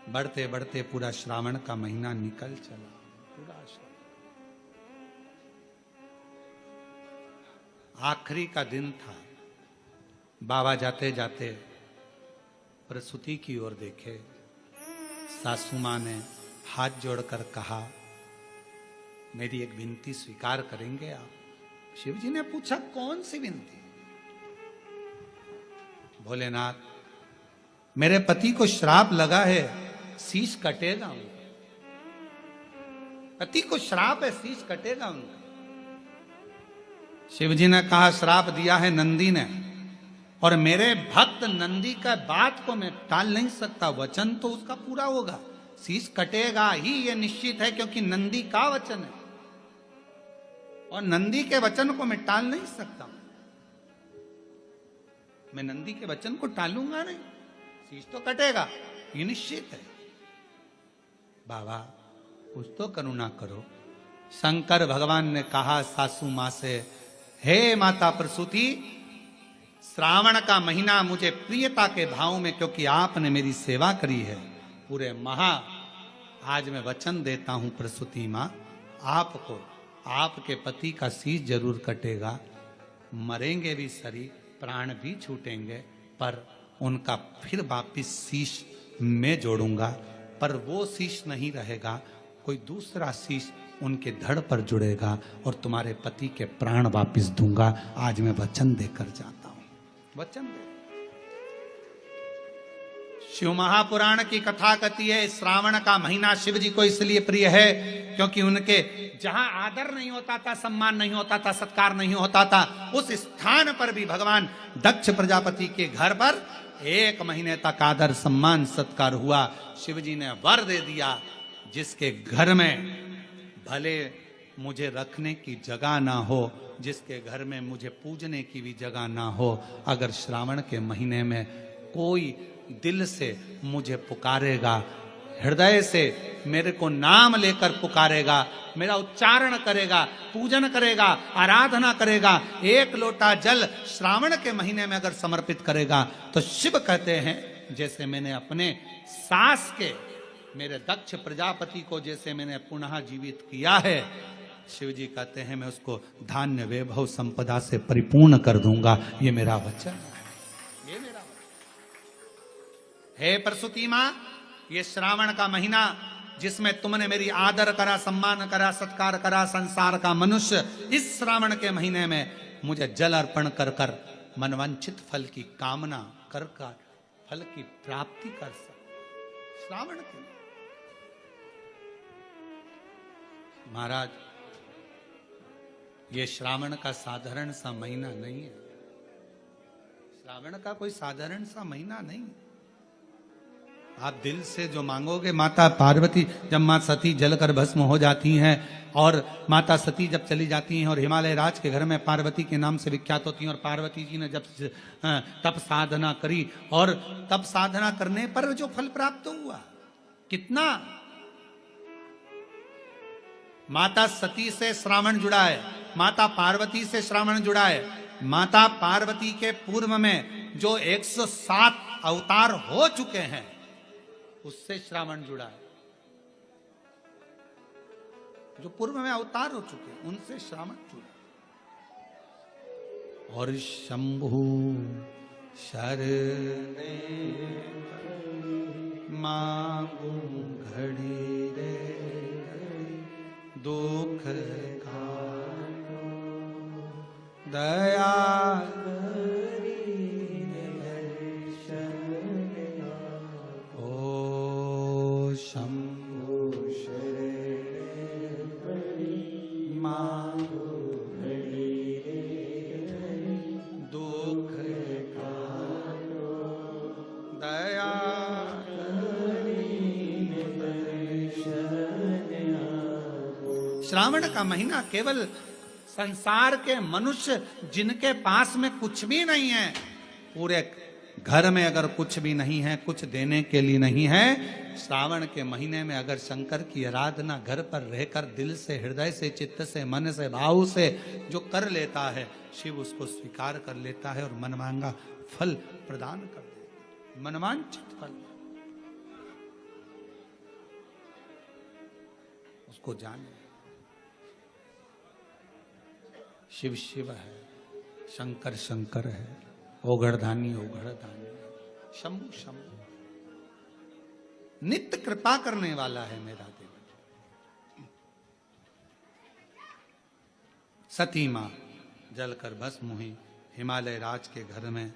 बढ़ते बढ़ते पूरा श्रावण का महीना निकल चला, पूरा आखिरी का दिन था। बाबा जाते जाते प्रसूति की ओर देखे। सासू मां ने हाथ जोड़कर कहा, मेरी एक विनती स्वीकार करेंगे आप। शिव जी ने पूछा, कौन सी विनती। भोलेनाथ, मेरे पति को श्राप लगा है, शीश कटेगा उनका। पति को श्राप है, शीश कटेगा उनका। शिव जी ने कहा, श्राप दिया है नंदी ने, और मेरे भक्त नंदी का बात को मैं टाल नहीं सकता। वचन तो उसका पूरा होगा, शीश कटेगा ही, ये निश्चित है, क्योंकि नंदी का वचन है और नंदी के वचन को मैं टाल नहीं सकता। मैं नंदी के वचन को टालूंगा नहीं, शीश तो कटेगा, ये निश्चित है। बाबा कुछ तो करुणा करो। शंकर भगवान ने कहा सासू मां से, हे माता प्रसूति, श्रावण का महीना मुझे प्रियता के भाव में, क्योंकि आपने मेरी सेवा करी है पूरे आज मैं वचन देता हूं प्रसूति मां, आपको आपके पति का शीश जरूर कटेगा, मरेंगे भी सरी, प्राण भी छूटेंगे, पर उनका फिर वापिस शीश मैं जोड़ूंगा। पर वो शीश नहीं रहेगा, कोई दूसरा शीश उनके धड़ पर जुड़ेगा और तुम्हारे पति के प्राण वापिस दूंगा। आज मैं वचन देकर जाता हूं, वचन दे। शिव महापुराण की कथा कहती है, श्रावण का महीना शिव जी को इसलिए प्रिय है क्योंकि उनके जहां आदर नहीं होता था, सम्मान नहीं होता था, सत्कार नहीं होता था, उस स्थान पर भी भगवान दक्ष प्रजापति के घर पर 1 महीने तक आदर सम्मान सत्कार हुआ। शिव जी ने वर दे दिया, जिसके घर में भले मुझे रखने की जगह ना हो, जिसके घर में मुझे पूजने की भी जगह ना हो, अगर श्रावण के महीने में कोई दिल से मुझे पुकारेगा, हृदय से मेरे को नाम लेकर पुकारेगा, मेरा उच्चारण करेगा, पूजन करेगा, आराधना करेगा, 1 लोटा जल श्रावण के महीने में अगर समर्पित करेगा, तो शिव कहते हैं जैसे मैंने अपने सास के, मेरे दक्ष प्रजापति को जैसे मैंने पुनः जीवित किया है, शिव जी कहते हैं मैं उसको धान्य वैभव संपदा से परिपूर्ण कर दूंगा। ये मेरा वचन है, ये मेरा वचन। हे प्रसूति मां, ये श्रावण का महीना जिसमें तुमने मेरी आदर करा, सम्मान करा, सत्कार करा, संसार का मनुष्य इस श्रावण के महीने में मुझे जल अर्पण कर कर मनवांछित फल की कामना कर फल की प्राप्ति कर सकते। श्रावण के महाराज, ये श्रावण का साधारण सा महीना नहीं है। श्रावण का कोई साधारण सा महीना नहीं। आप दिल से जो मांगोगे, माता पार्वती जब मां सती जलकर भस्म हो जाती हैं और माता सती जब चली जाती हैं और हिमालय राज के घर में पार्वती के नाम से विख्यात होती हैं, और पार्वती जी ने जब तप साधना करी और तप साधना करने पर जो फल प्राप्त हुआ, कितना। माता सती से श्रावण जुड़ा है, माता पार्वती से श्रावण जुड़ा है। माता पार्वती के पूर्व में जो 107 अवतार हो चुके हैं उससे श्रावण जुड़ा है। जो पूर्व में अवतार हो चुके हैं उनसे श्रावण जुड़ा। और शंभु शरणे मांगू घड़ी रे दुख काटो दया ओ शंभु शरणे मांगू घड़ी रे दुख काटो दया श्रावण का महीना केवल संसार के मनुष्य जिनके पास में कुछ भी नहीं है, पूरे घर में अगर कुछ भी नहीं है, कुछ देने के लिए नहीं है, श्रावण के महीने में अगर शंकर की आराधना घर पर रहकर दिल से, हृदय से, चित्त से, मन से, भाव से जो कर लेता है, शिव उसको स्वीकार कर लेता है और मनमांगा फल प्रदान कर देता है। मनवांछित फल उसको जाने। शिव शिव है, शंकर शंकर है, ओघड़धानी ओघड़धानी, शंभु शंभु, नित्य कृपा करने वाला है मेरा देव। सती मां जलकर भस्म हुई। हिमालय राज के घर में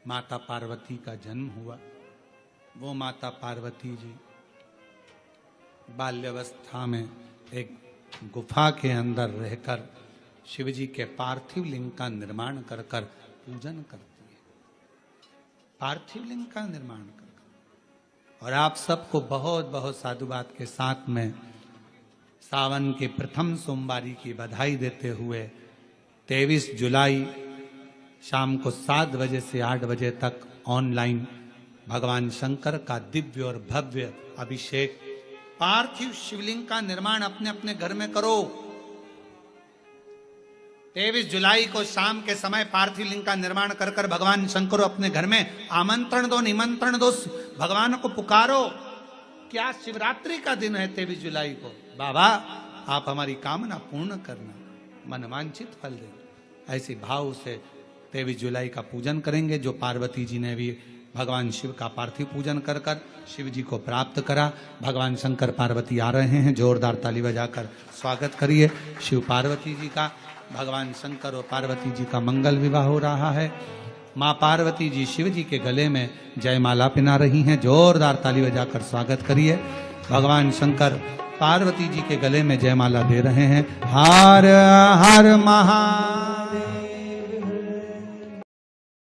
माता पार्वती का जन्म हुआ। वो माता पार्वती जी बाल्यावस्था में एक गुफा के अंदर रहकर शिवजी के पार्थिव लिंग का निर्माण कर कर पूजन करती है। पार्थिव लिंग का निर्माण कर। और आप सबको बहुत बहुत साधुवाद के साथ में सावन के प्रथम सोमवारी की बधाई देते हुए 23 जुलाई शाम को 7 बजे से 8 बजे तक ऑनलाइन भगवान शंकर का दिव्य और भव्य अभिषेक, पार्थिव शिवलिंग का निर्माण अपने अपने घर में करो। 23 जुलाई को शाम के समय पार्थिव लिंग का निर्माण कर कर भगवान शंकर अपने घर में आमंत्रण दो, निमंत्रण दो, भगवान को पुकारो। क्या शिवरात्रि का दिन है 23 जुलाई को, बाबा आप हमारी कामना पूर्ण करना, मनवांछित फल देना। ऐसे भाव से 23 जुलाई का पूजन करेंगे। जो पार्वती जी ने भी भगवान शिव का पार्थिव पूजन कर कर शिव जी को प्राप्त करा। भगवान शंकर पार्वती आ रहे हैं, जोरदार ताली बजाकर स्वागत करिए शिव पार्वती जी का। भगवान शंकर और पार्वती जी का मंगल विवाह हो रहा है। माँ पार्वती जी शिव जी के गले में जयमाला पहना रही हैं, जोरदार ताली बजाकर स्वागत करिए। भगवान शंकर पार्वती जी के गले में जयमाला दे रहे हैं। हर हर महा